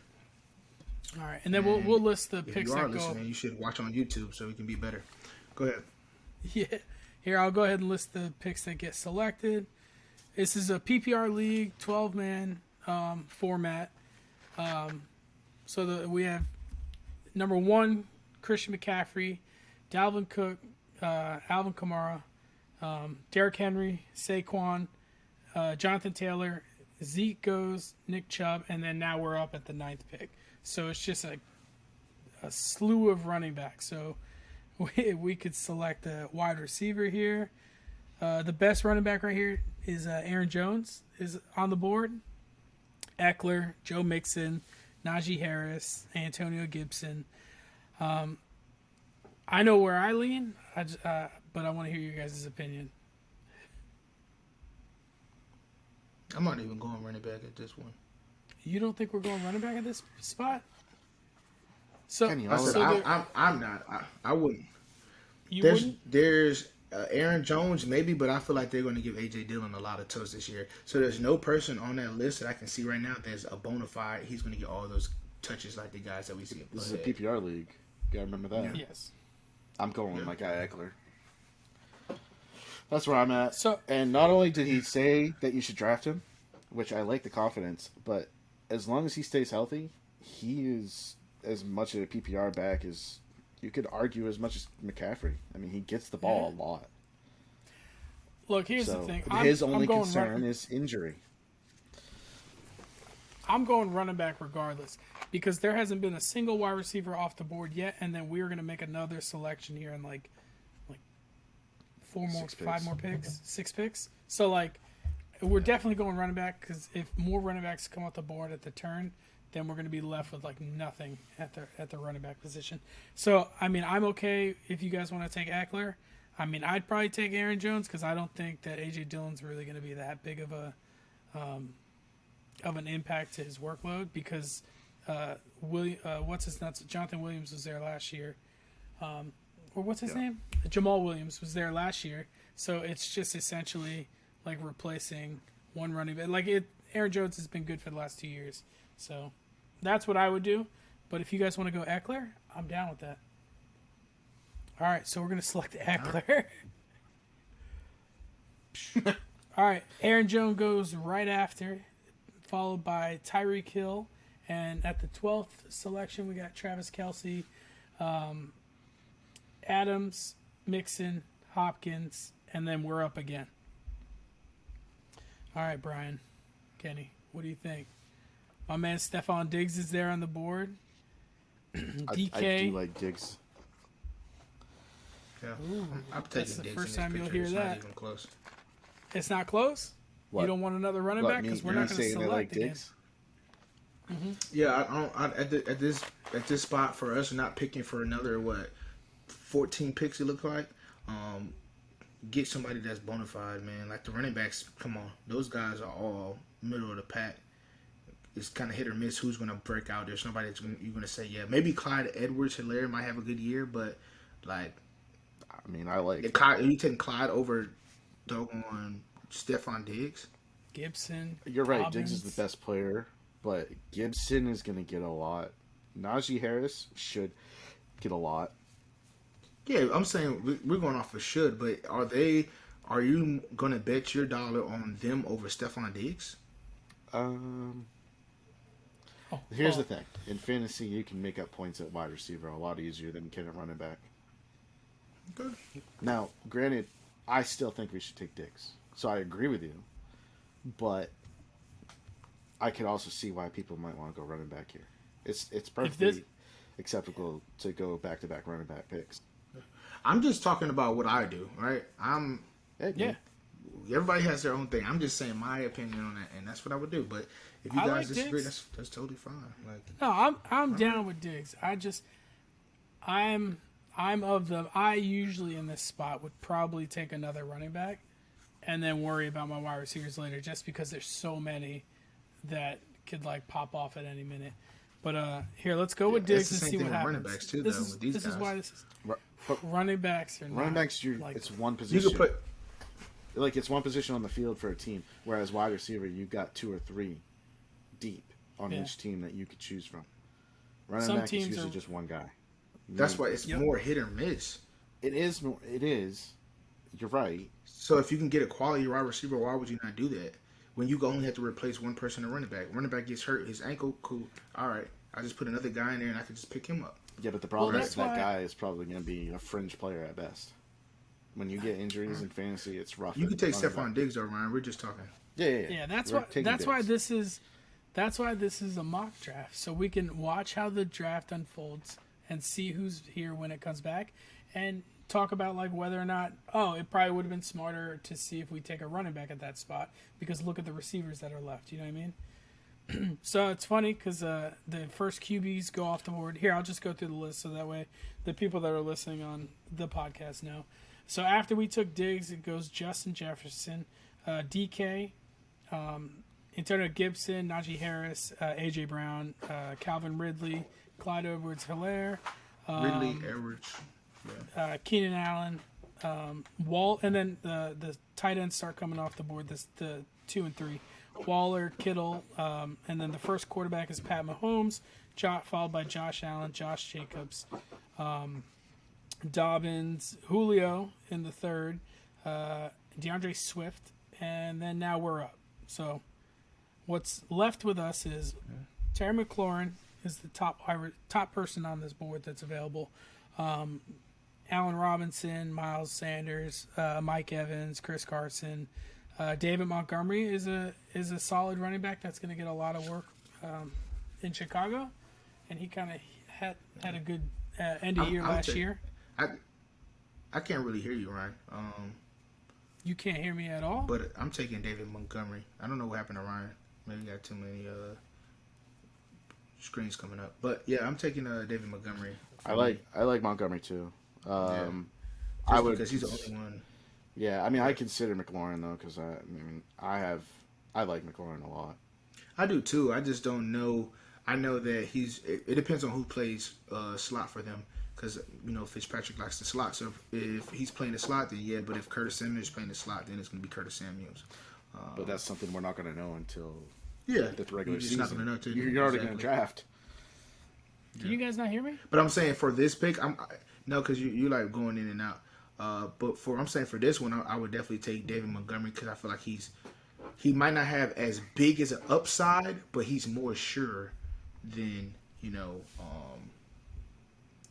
All right, and then we'll list the if picks you are that listening, go. You should watch on YouTube so we can be better. Go ahead. Yeah, here I'll go ahead and list the picks that get selected. This is a PPR league, 12-man format. So we have number 1, Christian McCaffrey, Dalvin Cook, Alvin Kamara, Derrick Henry, Saquon, Jonathan Taylor, Zeke goes, Nick Chubb, and then now we're up at the 9th pick. So it's just a slew of running backs. So we could select a wide receiver here. The best running back right here is Aaron Jones is on the board. Eckler, Joe Mixon, Najee Harris, Antonio Gibson. I know where I lean, but I want to hear your guys' opinion. I'm not even going running back at this one. You don't think we're going running back at this spot? So Kenny, I'm not. I wouldn't. You wouldn't? There's Aaron Jones, maybe, but I feel like they're going to give A.J. Dillon a lot of touches this year. So there's no person on that list that I can see right now that's a bona fide. He's going to get all those touches like the guys that we see. This is a PPR league. You gotta remember that. Yes. I'm going with my guy Eckler. That's where I'm at. So, And not only did he say that you should draft him, which I like the confidence, but as long as he stays healthy, he is as much of a PPR back as you could argue as much as McCaffrey. I mean, he gets the ball a lot. look, here's So the thing. his only going concern is injury. I'm going running back regardless because there hasn't been a single wide receiver off the board yet, and then we're going to make another selection here in like 5 more picks, 6 picks. So like, we're definitely going running back because if more running backs come off the board at the turn, then we're going to be left with like nothing at the running back position. So I mean, I'm okay if you guys want to take Eckler. I mean, I'd probably take Aaron Jones because I don't think that A.J. Dillon's really going to be that big of an impact to his workload because Jonathan Williams was there last year, or what's his name? Jamal Williams was there last year. So it's just essentially like replacing one running back. Aaron Jones has been good for the last 2 years, so that's what I would do. But if you guys want to go Eckler, I'm down with that. All right, so we're gonna select Eckler. All right, Aaron Jones goes right after, followed by Tyreek Hill, and at the 12th selection we got Travis Kelce, Adams, Mixon, Hopkins, and then we're up again. All right, Brian, Kenny, what do you think? My man Stephon Diggs is there on the board. DK. I do like Diggs. Yeah, Ooh, I'm that's taking the Diggs first in time this you'll picture. hear It's that. Not even close. It's not close? What? You don't want another running back? Because we're not going to select again. Diggs? Yeah, at this spot for us, not picking for another 14 picks. It looked like. Get somebody that's bona fide, man. Like the running backs, come on, those guys are all middle of the pack. It's kind of hit or miss who's going to break out. There's nobody that's you're going to say, yeah, maybe Clyde Edwards-Helaire might have a good year, but like, I mean, I like. are you taking Clyde over doggone Stephon Diggs? Gibson. You're right. Dobbins. Diggs is the best player, but Gibson is going to get a lot. Najee Harris should get a lot. Yeah, I'm saying we're going off of should, but are you going to bet your dollar on them over Stephon Diggs? Here's the thing. In fantasy, you can make up points at wide receiver a lot easier than you can at running back. Okay. Now, granted, I still think we should take Diggs. So I agree with you. But I could also see why people might want to go running back here. It's perfectly acceptable to go back-to-back running back picks. I'm just talking about what I do, right? Yeah. Everybody has their own thing. I'm just saying my opinion on that, and that's what I would do. But if you I guys like disagree, Diggs. that's totally fine. Like, No, I'm down with Diggs. I usually in this spot would probably take another running back and then worry about my wide receivers later just because there's so many that could like pop off at any minute. But here, let's go with Diggs and see what happens. Running backs too, this though, is with these this guys. is why this is But running backs are not running backs, like, it's one You position. could put It's one position on the field for a team, whereas wide receiver, you've got 2 or 3 deep on each team that you could choose from. Running Some back is teams usually are- just one guy. that's why it's more hit or miss. It is. You're right. So if you can get a quality wide receiver, why would you not do that? When you only have to replace one person in running back. Running back gets hurt, his ankle, cool. All right, I just put another guy in there and I can just pick him up. Yeah, but the problem Well, is that's that why- guy is probably going to be a fringe player at best. When you get injuries in fantasy, it's rough. You can take Running Stephon back. Diggs though, Ryan. We're just talking. Yeah, that's We're why taking that's why Diggs. this is a mock draft, so we can watch how the draft unfolds and see who's here when it comes back, and talk about like whether or not it probably would have been smarter to see if we take a running back at that spot because look at the receivers that are left. You know what I mean? So it's funny because the first QBs go off the board. Here, I'll just go through the list so that way the people that are listening on the podcast know. So after we took Diggs, it goes Justin Jefferson, DK, Antonio Gibson, Najee Harris, A.J. Brown, Calvin Ridley, Clyde Edwards-Helaire, Ridley, Edwards. Keenan Allen, And then the tight ends start coming off the board. The 2 and 3, Waller, Kittle, and then the first quarterback is Pat Mahomes, followed by Josh Allen, Josh Jacobs, Dobbins, Julio in the third, DeAndre Swift, and then now we're up. So what's left with us is Terry McLaurin is the top person on this board that's available. Allen Robinson, Miles Sanders, Mike Evans, Chris Carson, David Montgomery is a solid running back that's going to get a lot of work in Chicago, and he kind of had a good end of year last year. I can't really hear you, Ryan. You can't hear me at all? But I'm taking David Montgomery. I don't know what happened to Ryan. Maybe got too many screens coming up. But yeah, I'm taking David Montgomery. I like Montgomery too. I would, because he's the only one. Yeah, I mean, I consider McLaurin though, because I like McLaurin a lot. I do too. I just don't know. I know that it depends on who plays slot for them. Because, Fitzpatrick likes the slot. So if he's playing the slot, then yeah. But if Curtis Samuels is playing the slot, then it's going to be Curtis Samuels. But that's something we're not going to know until the regular season. Not gonna know You're already going to draft. Can you guys not hear me? But I'm saying for this pick, no, because you like going in and out. But I'm saying for this one, I would definitely take David Montgomery because I feel like he might not have as big as an upside, but he's more sure than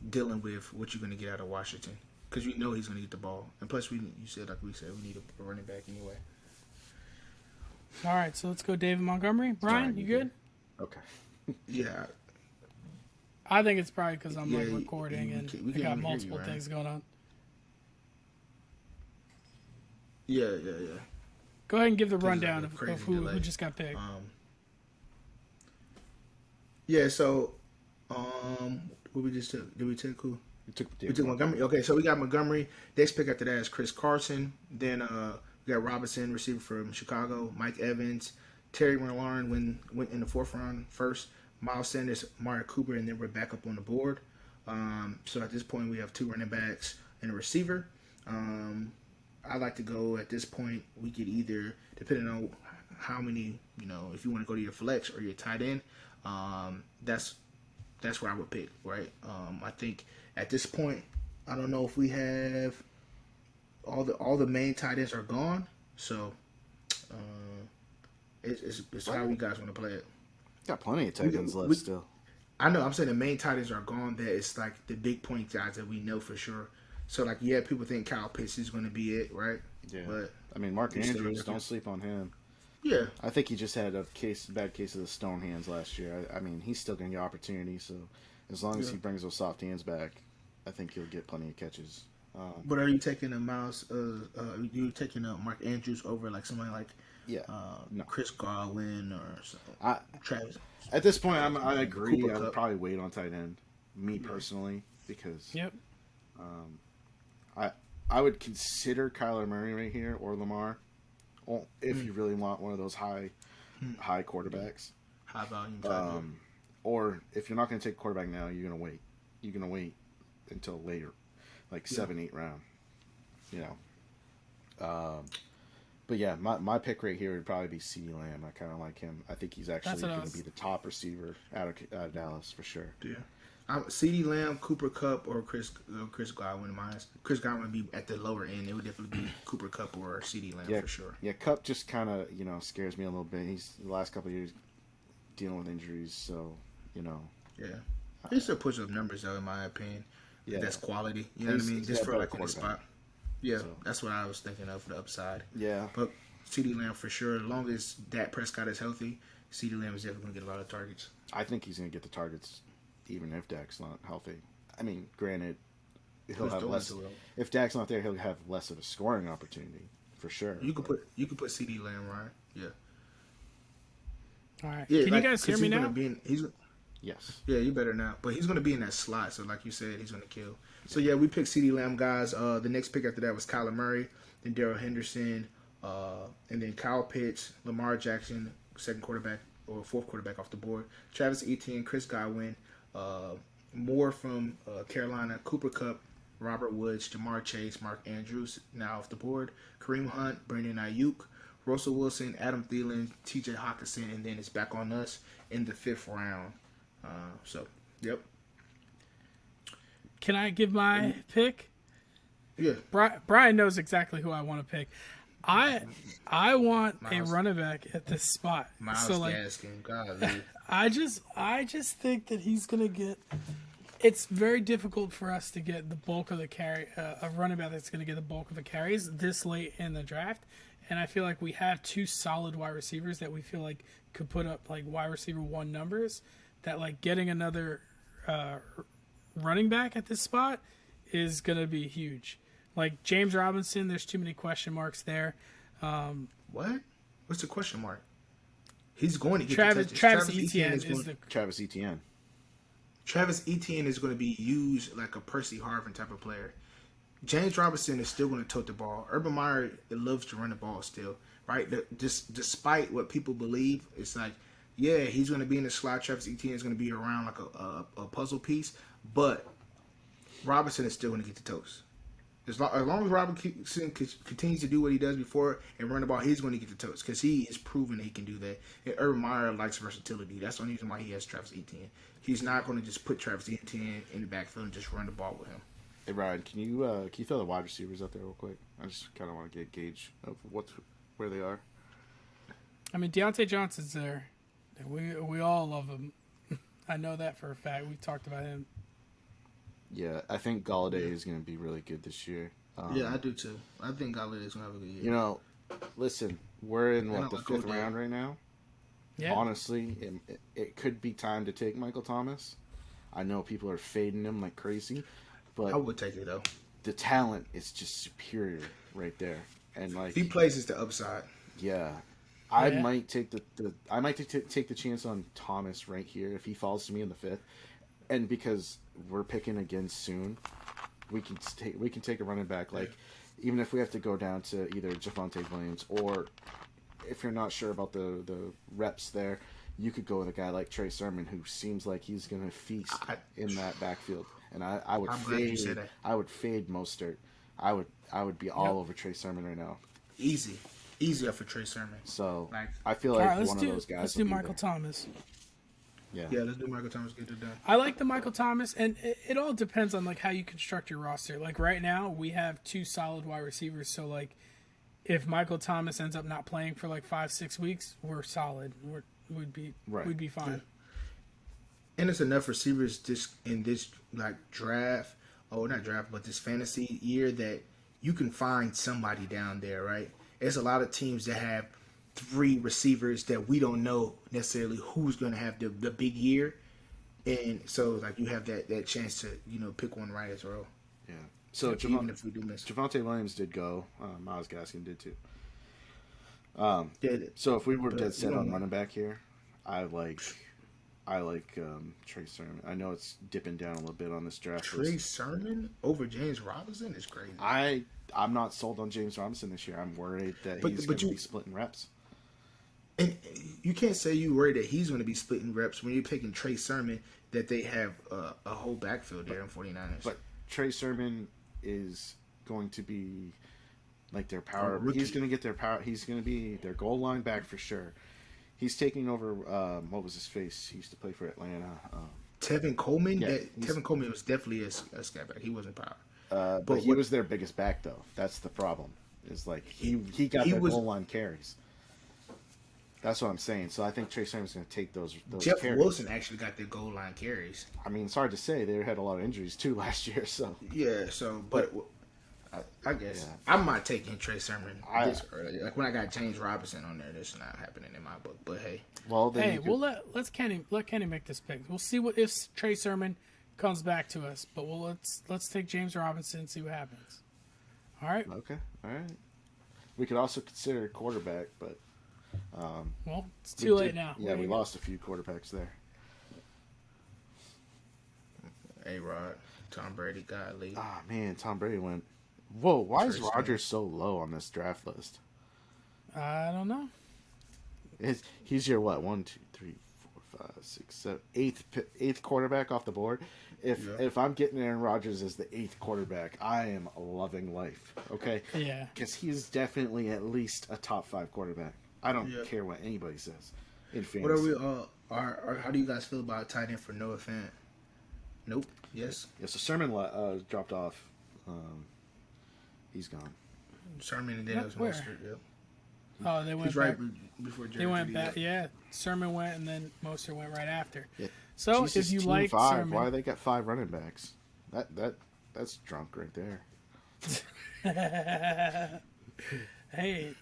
dealing with what you're going to get out of Washington, because he's going to get the ball, and plus we said we need a running back anyway. All right, so let's go David Montgomery. Brian, you good? Okay. Yeah. I think it's probably because I'm recording and we got multiple things going on. Yeah. Go ahead and give the rundown of who just got picked. So, what we just took? Did we take who? We took Montgomery. Okay, so we got Montgomery. Next pick after that is Chris Carson. Then we got Robinson, receiver from Chicago. Mike Evans. Terry McLaurin went in the fourth round first. Miles Sanders, Amari Cooper, and then we're back up on the board. So at this point, we have 2 running backs and a receiver. I like to go at this point. We could either, depending on how many, if you want to go to your flex or your tight end, that's where I would pick, right? I think at this point, I don't know if we have all the main tight ends are gone, so it's how you guys want to play it. Got plenty of tight ends left still. I know. I'm saying the main tight ends are gone. That it's like the big point guys that we know for sure. So people think Kyle Pitts is going to be it, right? Yeah. But I mean, Mark Andrews, don't sleep on him. Yeah. I think he just had a bad case of the stone hands last year. I mean, he's still going to get opportunity. So as long as he brings those soft hands back, I think he'll get plenty of catches. But are you taking a Miles? You taking a Mark Andrews over like somebody like no. Chris Godwin or Travis? At this point, I agree. Cooper I would Kupp. probably wait on tight end, me personally, because I would consider Kyler Murray right here or Lamar, if you really want one of those high quarterbacks. High volume. Or if you're not going to take quarterback now, you're going to wait. You're going to wait until later, like 7-8 round. But yeah, my pick right here would probably be CeeDee Lamb. I kind of like him. I think he's actually going to be the top receiver out of Dallas for sure. Yeah. CeeDee Lamb, Cooper Kupp, or Chris Godwin. Chris Godwin would be at the lower end. It would definitely be Cooper Kupp or CeeDee Lamb for sure. Yeah, Kupp just kind of scares me a little bit. He's the last couple of years dealing with injuries, so Yeah, he still puts up numbers though, in my opinion. Yeah, that's quality. You know what I mean? Just for like in the spot. Yeah, that's what I was thinking of for the upside. Yeah, but CeeDee Lamb for sure. As long as Dak Prescott is healthy, CeeDee Lamb is definitely going to get a lot of targets. I think he's going to get the targets. Even if Dak's not healthy. I mean, granted, he'll have less. If Dak's not there, he'll have less of a scoring opportunity for sure. You could put CeeDee Lamb, Ryan. Yeah. All right. Yeah, can you guys hear me now? Yes. Yeah, you better now. But he's going to be in that slot, so like you said, he's going to kill. So yeah, we picked CeeDee Lamb, guys. The next pick after that was Kyler Murray, then Darrell Henderson, and then Kyle Pitts, Lamar Jackson, second quarterback or fourth quarterback off the board. Travis Etienne, Chris Godwin. Moore from Carolina, Cooper Kupp, Robert Woods, Jamar Chase, Mark Andrews now off the board. Kareem Hunt, Brandon Ayuk, Russell Wilson, Adam Thielen, T.J. Hawkinson, and then it's back on us in the 5th round. Yep. Can I give my pick? Yeah. Brian knows exactly who I want to pick. I want a Miles. running back at this spot. Miles Gaskin, golly. I just think that he's gonna get. It's very difficult for us to get the bulk of the carry, a running back that's going to get the bulk of the carries this late in the draft. And I feel like we have 2 solid wide receivers that we feel like could put up like wide receiver 1 numbers. That like getting another running back at this spot is going to be huge. Like James Robinson, there's too many question marks there. What? What's the question mark? He's going to get Travis Etienne is the Travis Etienne. Travis Etienne is going to be used like a Percy Harvin type of player. James Robinson is still going to tote the ball. Urban Meyer loves to run the ball still, right? Just despite what people believe, it's like, yeah, he's going to be in the slot. Travis Etienne is going to be around like a puzzle piece, but Robinson is still going to get the toast. As long as Robinson continues to do what he does before and run the ball, he's going to get the toast because he is proven that he can do that. And Urban Meyer likes versatility. That's the only reason why he has Travis Etienne. He's not going to just put Travis Etienne in the backfield and just run the ball with him. Hey Ryan, can you throw the wide receivers out there real quick? I just kind of want to get a gauge of where they are. I mean, Deontay Johnson's there. We all love him. I know that for a fact. We've talked about him. Yeah, I think Galladay is going to be really good this year. Yeah, I do too. I think Galladay is going to have a good year. You know, listen, we're in the like 5th Galladay. round right now. Yeah. Honestly, it could be time to take Michael Thomas. I know people are fading him like crazy, but I would take it though. the talent is just superior right there. And like If he plays, it's the upside. yeah, I Yeah. might take take the chance on Thomas right here if he falls to me in the 5th, and because we're picking again soon, we can take a running back. Like even if we have to go down to either Javonte Williams or if you're not sure about the reps there, you could go with a guy like Trey Sermon who seems like he's going to feast in that backfield. And I would I'm glad you said that. I would fade Mostert. I would be all over Trey Sermon right now. Easier for Trey Sermon. So Like- I feel All like right, one of those guys. let's will do be Michael there. Thomas. Yeah. Yeah, let's do Michael Thomas. Get it done. I like the Michael Thomas, and it all depends on like how you construct your roster. Like right now, we have 2 solid wide receivers, so like if Michael Thomas ends up not playing for like 5-6 weeks, we're solid. We'd be fine. And it's enough receivers in this like draft, not draft, but this fantasy year that you can find somebody down there, right? There's a lot of teams that have 3 receivers that we don't know necessarily who's going to have the big year, and so like you have that chance to pick one right as well. Yeah. So Even if we do miss, Javonte Williams did go. Miles Gaskin did too. Yeah, So if we were dead you set don't on know. running back here, I like Trey Sermon. I know it's dipping down a little bit on this draft Trey list. Sermon over James Robinson is crazy. I'm not sold on James Robinson this year. I'm worried that But- he's but going to you- be splitting reps. And you can't say you worried that he's going to be splitting reps when you're picking Trey Sermon that they have a whole backfield there in 49ers. But Trey Sermon is going to be like their power. rookie. He's going to get their power. He's going to be their goal line back for sure. He's taking over. What was his face? He used to play for Atlanta. Tevin Coleman, Yeah, Tevin Coleman was definitely a scat back. He wasn't power. But he was their biggest back though. That's the problem. Is like he got he their was- goal line carries. That's what I'm saying. So I think Trey Sermon's going to take those Jeff carries. Wilson actually got the goal line carries. I mean, it's hard to say. They had a lot of injuries too last year. So Yeah, so but I guess Yeah. I'm not taking Trey Sermon this early. Like when I got James Robinson on there, that's not happening in my book. But hey, well, then Hey, you could- we'll let Kenny make this pick. We'll see what if Trey Sermon comes back to us, but let's take James Robinson and see what happens. All right. okay, all right. We could also consider quarterback, but Well, it's we too late did- now. Yeah, we lost a few quarterbacks there. A-Rod, Tom Brady, godly. Ah man, Tom Brady went. Whoa, why is Trey Sermon. Rodgers so low on this draft list? I don't know. He's your what? 1, 2, 3, 4, 5, 6, 7, eighth quarterback off the board. If I'm getting Aaron Rodgers as the 8th quarterback, I am loving life. Okay. Yeah. Because he's definitely at least a top 5 quarterback. I don't Yeah. care what anybody says in fantasy. What are we? How do you guys feel about tight end for Noah Fant? Nope. Yes. Yeah. So Sermon dropped off. He's gone. Sermon and Daniels Where? Mostert. Yep. Oh, they went He's back. right before Jerry. They went Jeudy, back. yep. Yeah, Sermon went, and then Mostert went right after. Yeah. So Jesus, if you team like 5, Sermon, why they got 5 running backs? That's drunk right there. hey,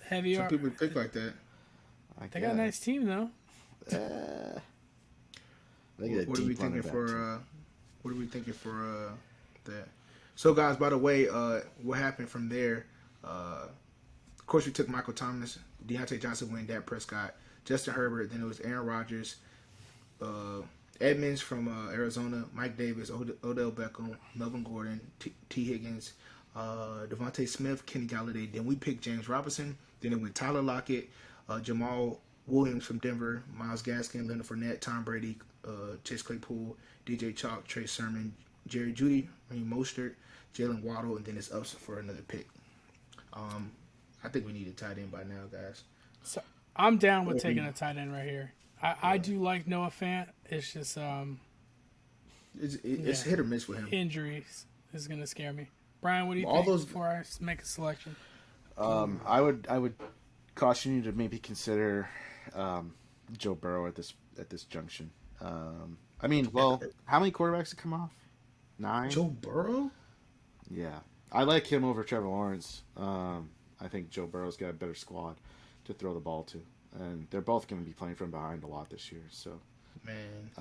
heavy. Some people pick like that. They got a nice team though. What are we thinking for? What are we thinking for that? So, guys, by the way, what happened from there? Of course, we took Michael Thomas, Deontay Johnson went, Dak Prescott, Justin Herbert. Then it was Aaron Rodgers, Edmonds from Arizona, Mike Davis, Odell Beckham, Melvin Gordon, T. Higgins, Devontae Smith, Kenny Galladay. Then we picked James Robinson. Then it went Tyler Lockett, Jamal Williams from Denver, Myles Gaskin, Leonard Fournette, Tom Brady, Chase Claypool, DJ Chalk, Trey Sermon, Jerry Jeudy, Raheem Mostert, Jalen Waddle, and then it's up for another pick. I think we need a tight end by now, guys. So I'm down with taking a tight end right here. I do like Noah Fant. It's just It's hit or miss with him. injuries is gonna scare me. Brian, what do you All think those- before I make a selection? I would caution you to maybe consider Joe Burrow at this junction. I mean, well, how many quarterbacks have come off? 9. Joe Burrow? Yeah, I like him over Trevor Lawrence. I think Joe Burrow's got a better squad to throw the ball to, and they're both going to be playing from behind a lot this year. So, Man,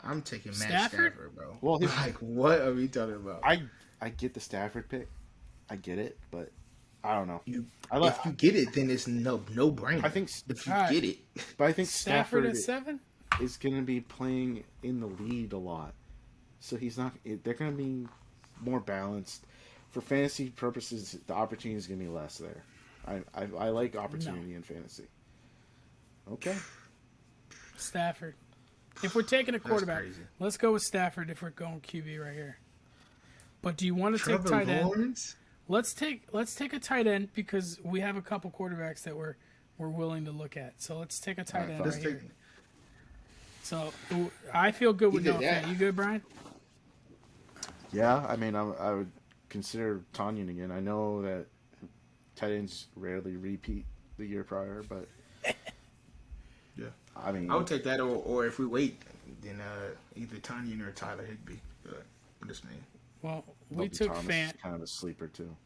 I'm taking Matt Stafford? Stafford, bro. Well, like, what are we talking about? I get the Stafford pick, I get it, but I don't know. If you get it, then it's no brainer. I think if you All right. get it, but I think Stafford Stafford at 7? is going to be playing in the lead a lot, so he's not. They're going to be more balanced. For fantasy purposes, the opportunity is going to be less there. I like opportunity in fantasy. Okay. Stafford. If we're taking a quarterback, crazy. let's go with Stafford if we're going QB right here. But do you want to take Trevor tight end? Lawrence. Let's take a tight end because we have a couple quarterbacks that we're willing to look at. So let's take a tight end right Let's take. here. So I feel good with Either Noah that. Fant. You good, Brian? Yeah, I mean, I would consider Tanyan again. I know that tight ends rarely repeat the year prior, but Yeah, I mean, I would take that, or if we wait, then either Tanyan or Tyler Higbee. Just me. Well, we Logan took Thomas Fant. is kind of a sleeper too.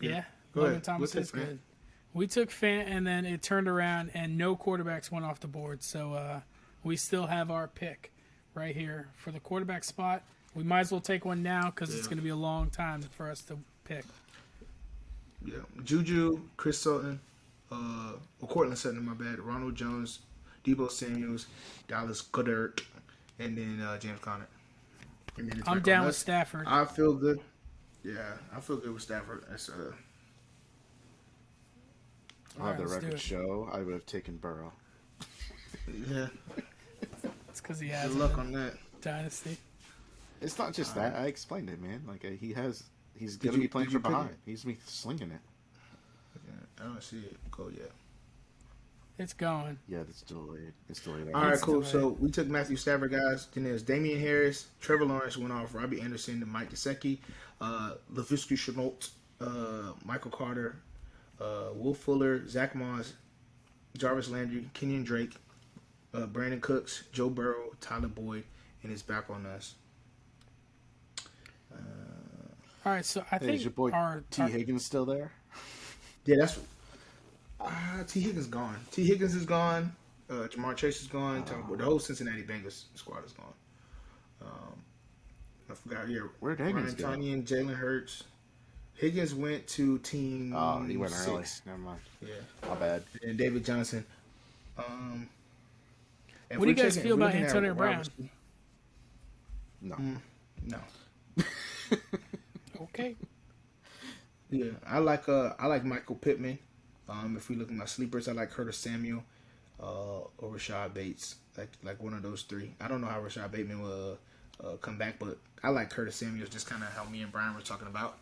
Yeah, Go Logan ahead. Thomas We'll is take Fant. good. We took Fant, and then it turned around, and no quarterbacks went off the board. So we still have our pick right here for the quarterback spot. We might as well take one now because it's going to be a long time for us to pick. Yeah, Juju, Chris Sutton, Cortland Sutton, my bad. Ronald Jones, Debo Samuels, Dallas Goedert, and then James Conner. And then it's I'm back down on with us. Stafford. I feel good. Yeah, I feel good with Stafford. That's I'll have the let's do record it. show. I would have taken Burrow. yeah. It's because he Good has luck a on that. dynasty. It's not just that. I explained it, man. Like he's Did gonna you- be playing did you from pick behind. it? He's gonna be slinging it. Yeah, I don't see it go yet. It's going. Yeah, it's delayed. It's delayed. All right, It's cool. delayed. So we took Matthew Stafford, guys. Then there's Damian Harris, Trevor Lawrence went off, Robbie Anderson, and Mike Gesicki, Laviscu Chenault, Michael Carter, Will Fuller, Zach Moss, Jarvis Landry, Kenyon Drake, Brandon Cooks, Joe Burrow, Tyler Boyd, and it's back on us. All right, so I Hey, think is your boy our T. Higgins still there? Yeah, that's T. Higgins gone. T. Higgins is gone. Jamar Chase is gone. The whole Cincinnati Bengals squad is gone. I forgot here. Where'd Higgins go? Ryan Tanyan, Jalen Hurts. Higgins went to team. Oh, he went 6. early. Never mind. Yeah, My bad. and David Johnson. If What do you we're guys checking- feel if we're about looking at Antonio wide Brown? receiver- No. No. okay. Yeah, I like Michael Pittman. If we look at my sleepers, I like Curtis Samuel. or Rashad Bates, like one of those three. I don't know how Rashad Bateman will come back, but I like Curtis Samuels, just kind of how me and Brian were talking about.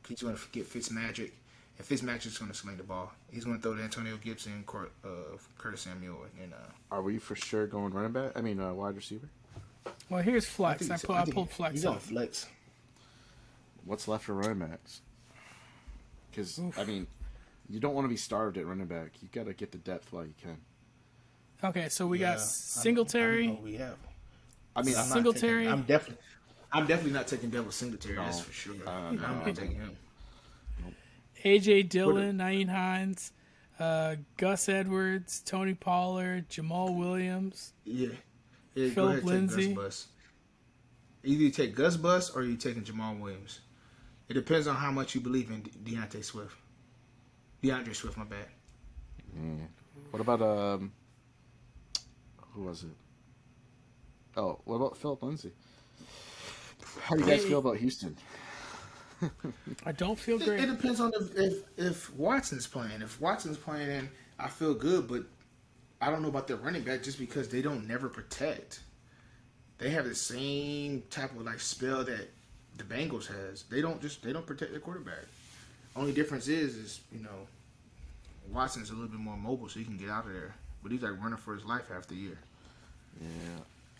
He's going to get Fitzmagic, and Fitzmagic's going to sling the ball. He's going to throw to Antonio Gibson, Curtis Samuel, and Are we for sure going running back? I mean, wide receiver. Well, here's flex. I think pulled flex. He's on flex. What's left for running backs? Because I mean, you don't want to be starved at running back. You got to get the depth while you can. Okay, so we got Singletary. I know we have. I mean, Singletary. I'm definitely not taking Devil Singletary. That's for sure. I'm no. not taking him. A.J. Dillon, Naeem Hines, Gus Edwards, Tony Pollard, Jamal Williams. Yeah, Phillip go ahead, Lindsay. take Gus Bus. Either you take Gus Bus or you taking Jamal Williams. It depends on how much you believe in DeAndre Swift. DeAndre Swift, my bad. Yeah. What about who was it? Oh, what about Phillip Lindsay? How do you guys feel about Houston? I don't feel great. It depends on if Watson's playing. If Watson's playing, then I feel good, but I don't know about their running back just because they don't never protect. They have the same type of like spell that the Bengals has. They don't protect their quarterback. Only difference is Watson's a little bit more mobile, so he can get out of there. But he's like running for his life half the year. Yeah.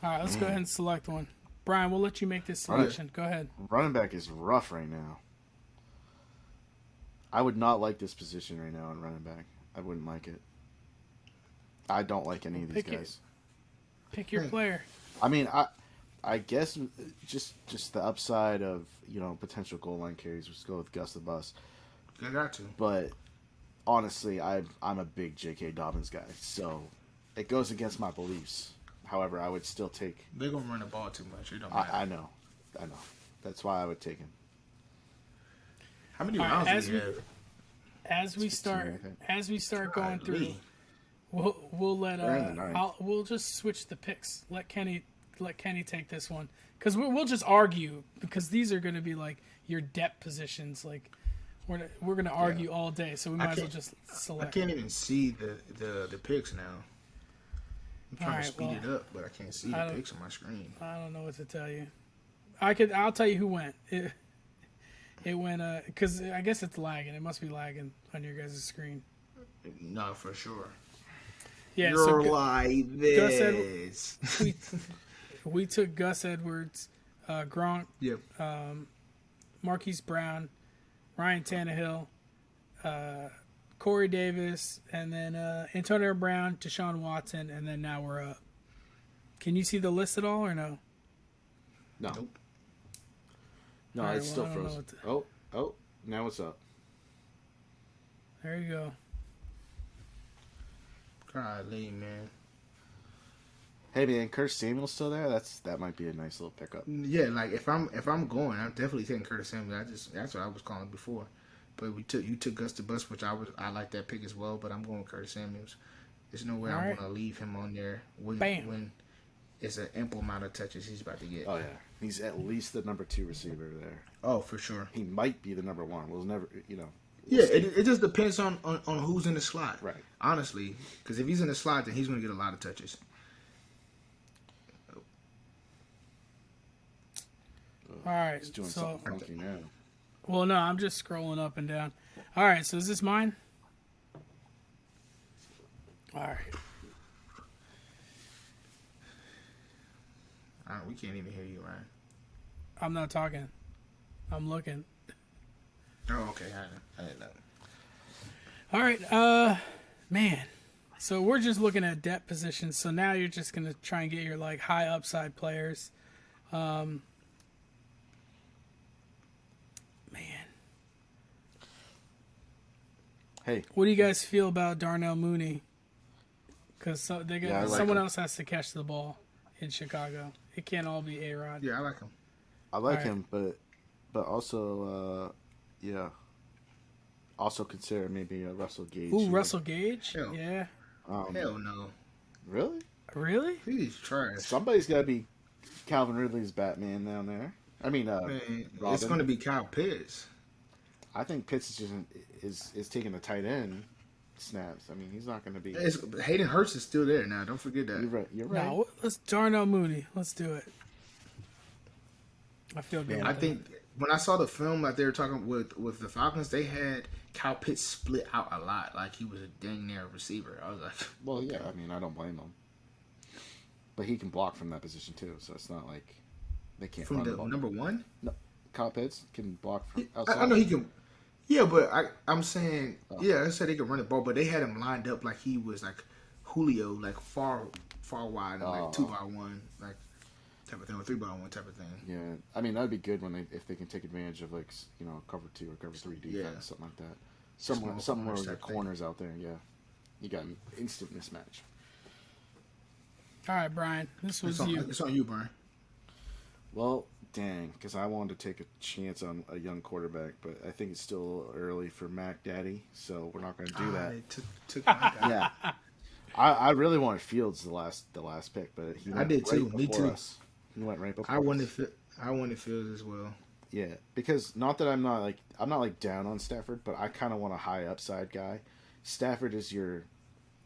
All right, let's go ahead and select one. Brian, we'll let you make this selection. Go ahead. Running back is rough right now. I would not like this position right now in running back. I wouldn't like it. I don't like any of these guys. Pick your player. I mean, I guess just the upside of potential goal line carries. Let's go with Gus the Bus. I got to. But honestly, I'm a big J.K. Dobbins guy, so it goes against my beliefs. However, I would still take. They're gonna run the ball too much. It don't matter. I know. That's why I would take him. How many rounds do you have? As we start going through, we'll let we'll just switch the picks. Let Kenny take this one because we'll just argue because these are going to be like your depth positions. Like we're going to argue all day, so we might as well just select. I can't even see the picks now. I'm trying to speed it up, but I can't see the picks on my screen. I don't know what to tell you. I'll tell you who went. It went because I guess it's lagging. It must be lagging on your guys' screen. No, for sure. Yeah, you're like this. We took Gus Edwards, Gronk, yep. Marquise Brown, Ryan Tannehill, Corey Davis, and then Antonio Brown, Deshaun Watson, and then now we're up. Can you see the list at all or no? No. Nope. No, right, it's still frozen. Oh, now it's up. There you go. Golly, man. Hey man, Curtis Samuel's still there. That might be a nice little pickup. Yeah, like if I'm going, I'm definitely taking Curtis Samuel. That's what I was calling before. But you took Gus the Bus, which I like that pick as well. But I'm going Curtis Samuels. There's no way I'm gonna leave him on there when it's an ample amount of touches he's about to get. Oh yeah, he's at least the number 2 receiver there. Oh, for sure. He might be the number 1. We'll never, Yeah, it just depends on who's in the slot. Right. Honestly, because if he's in the slot, then he's going to get a lot of touches. All right. He's doing something funky now. Well, no, I'm just scrolling up and down. All right, so is this mine? All right. We can't even hear you, Ryan. I'm not talking. I'm looking. Oh, okay. I didn't know. All right, man. So we're just looking at depth positions. So now you're just gonna try and get your like high upside players. Man, Hey, what do you guys feel about Darnell Mooney? Because someone else has to catch the ball in Chicago. It can't all be A-Rod. Yeah, I like him. I like him, but also, yeah. Also consider maybe Russell Gage. Ooh, Russell Gage? Hell. Yeah. Hell no. Really? Really? He's trash. Somebody's got to be Calvin Ridley's Batman down there. I mean, Man, Robin. it's going to be Kyle Pitts. I think Pitts is taking the tight end. snaps. I mean, he's not going to be. Hayden Hurst is still there now. Don't forget that. You're right. You're right. No, let's Darnell Mooney. Let's do it. I feel good. I think when I saw the film that they were talking with the Falcons, they had Kyle Pitts split out a lot. Like he was a dang near receiver. I was like, well, yeah. I mean, I don't blame him. But he can block from that position too, so it's not like they can't. From run the the ball. number one? No, Kyle Pitts can block from outside. I know he can. Yeah, but I'm saying, I said they could run the ball, but they had him lined up like he was like Julio, like far wide, and like 2-by-1, like type of thing, or 3-by-1 type of thing. Yeah, I mean that'd be good if they can take advantage of like cover 2 or cover 3 defense, something like that. Somewhere with the corners out there. Yeah, you got an instant mismatch. All right, Brian, this was you. It's on you, Brian. Well, dang, because I wanted to take a chance on a young quarterback, but I think it's still a little early for Mac Daddy, so we're not going to do that. Took my guy. Yeah, I really wanted Fields the last pick, but he went I did too. Me too. Us. He went right before I wanted Fields as well. Yeah, because not that I'm not down on Stafford, but I kind of want a high upside guy. Stafford is your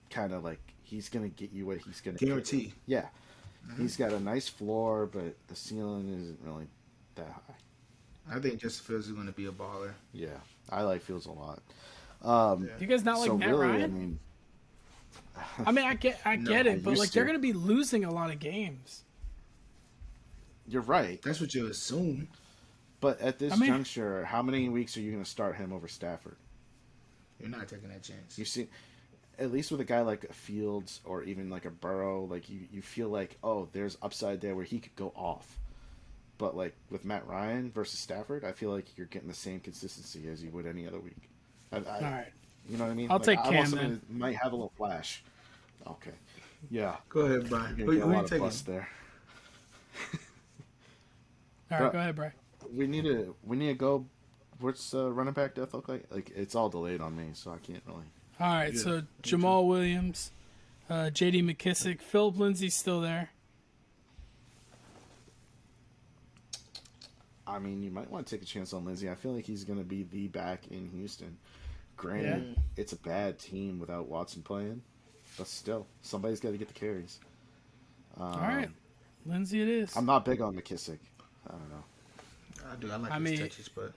kind of like he's going to get you what he's going to guarantee. Yeah. Mm-hmm. He's got a nice floor, but the ceiling isn't really that high. I think Justin Fields is going to be a baller. Yeah, I like Fields a lot. You guys not like Matt really, Ryan? I mean, I get it, but like they're going to be losing a lot of games. You're right. That's what you assume. But at this juncture, how many weeks are you going to start him over Stafford? You're not taking that chance. You see, at least with a guy like Fields or even like a Burrow, like you feel like, oh, there's upside there where he could go off. But like with Matt Ryan versus Stafford, I feel like you're getting the same consistency as you would any other week. All right. You know what I mean? I'll take Cam want then. That might have a little flash. Okay. Yeah. Go ahead, Brian. You're gonna get a lot of bust there. All right, go ahead, Brian. We need to go. What's running back depth look like? Like it's all delayed on me, so I can't really. All right, so Jamal Williams, J.D. McKissick, Philip Lindsay's still there. I mean, you might want to take a chance on Lindsay. I feel like he's going to be the back in Houston. Granted, it's a bad team without Watson playing, but still, somebody's got to get the carries. All right, Lindsay it is. I'm not big on McKissick. I don't know. I do. I like his touches, but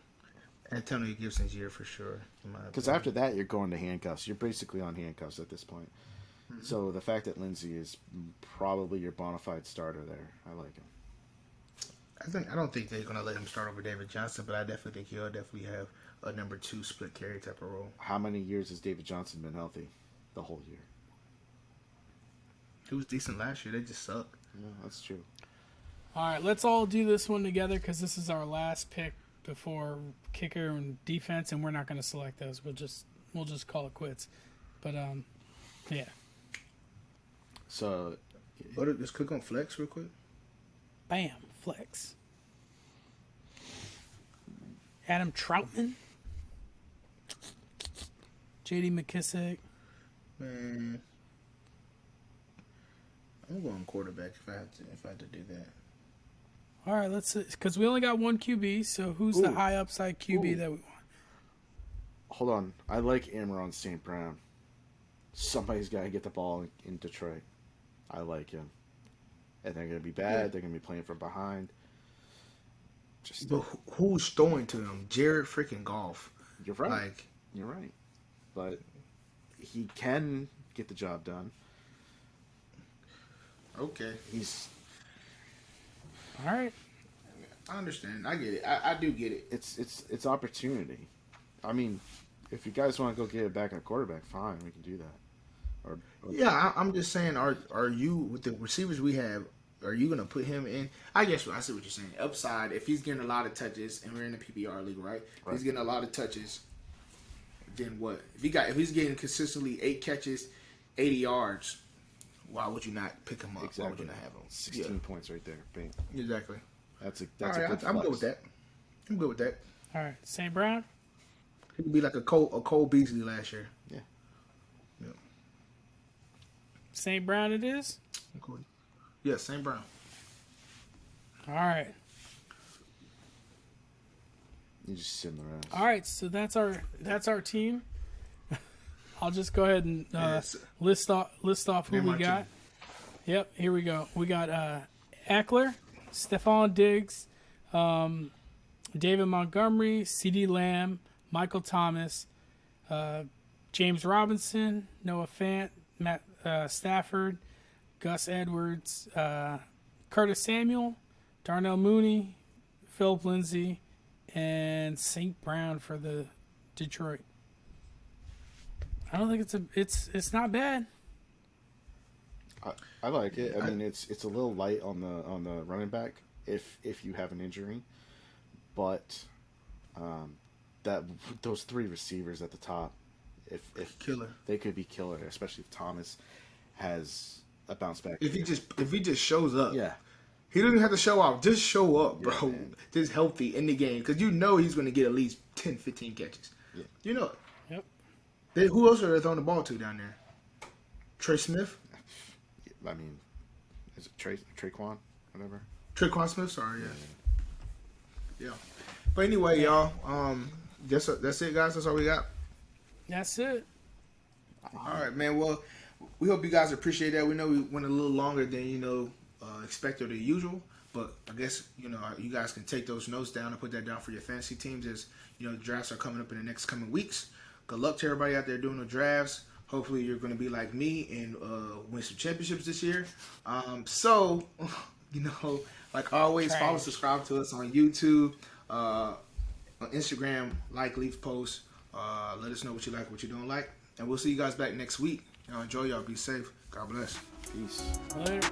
Antonio Gibson's year for sure. Because after that, you're going to handcuffs. You're basically on handcuffs at this point. Mm-hmm. So the fact that Lindsay is probably your bona fide starter there, I like him. I don't think they're going to let him start over David Johnson, but I definitely think he'll definitely have a number 2 split carry type of role. How many years has David Johnson been healthy? The whole year. He was decent last year. They just suck. Yeah, that's true. All right, let's all do this one together because this is our last pick before kicker and defense, and we're not going to select those. We'll just call it quits. But yeah. So, just click on flex real quick. Bam, flex. Adam Troutman, J.D. McKissick. Man, I'm going quarterback if I had to do that. All right, let's because we only got one QB. So who's the high upside QB that we want? Hold on, I like Amon St. Brown. Somebody's got to get the ball in Detroit. I like him. And they're going to be bad. Yeah. They're going to be playing from behind. But who's throwing to him? Jared freaking Goff. You're right. You're right. But he can get the job done. Okay. All right. I understand. I get it. I do get it. It's opportunity. I mean, if you guys want to go get it back in a quarterback, fine, we can do that. Yeah, I'm just saying, are you, with the receivers we have, are you going to put him in? I guess I see what you're saying. Upside, if he's getting a lot of touches, and we're in the PPR league, right? If he's getting a lot of touches, then what? If he's getting consistently 8 catches, 80 yards, why would you not pick him up? Exactly. Why would you not have him? 16 points right there. Bang. Exactly. That's a right, good flex. I'm good with that. All right, St. Brown. He could be like a Cole Beasley last year. Yeah. St. Brown it is? Cool. Yeah, St. Brown. All right. You just sit in the rest. All right, so that's our team. I'll just go ahead and Yes. list off who Man, we my got. team. Yep, here we go. We got Eckler, Stephon Diggs, David Montgomery, CeeDee Lamb, Michael Thomas, James Robinson, Noah Fant, Matt Stafford, Gus Edwards, Curtis Samuel, Darnell Mooney, Philip Lindsay, and St. Brown for the Detroit. I don't think it's not bad. I like it. I mean, it's a little light on the running back if you have an injury, but that those three receivers at the top, if Killer. they could be killer, especially if Thomas has a bounce back. If he just shows up. Yeah. He doesn't have to show off. Just show up, bro. Yeah, man. Just healthy in the game. Because you know he's going to get at least 10, 15 catches. Yeah. You know it. Yep. Who else are they throwing the ball to down there? Trey Smith? I mean, is it Traquan? Whatever. Traquan Smith? Sorry, yeah. But anyway, y'all, that's it, guys. That's all we got. That's it. All right, man. Well, we hope you guys appreciate that. We know we went a little longer than, expected or usual. But I guess, you guys can take those notes down and put that down for your fantasy teams as, drafts are coming up in the next coming weeks. Good luck to everybody out there doing the drafts. Hopefully you're going to be like me and win some championships this year. So, like always, follow, subscribe to us on YouTube, on Instagram, leave posts. Let us know what you like, what you don't like. And we'll see you guys back next week. Enjoy y'all. Be safe. God bless. Peace. Later.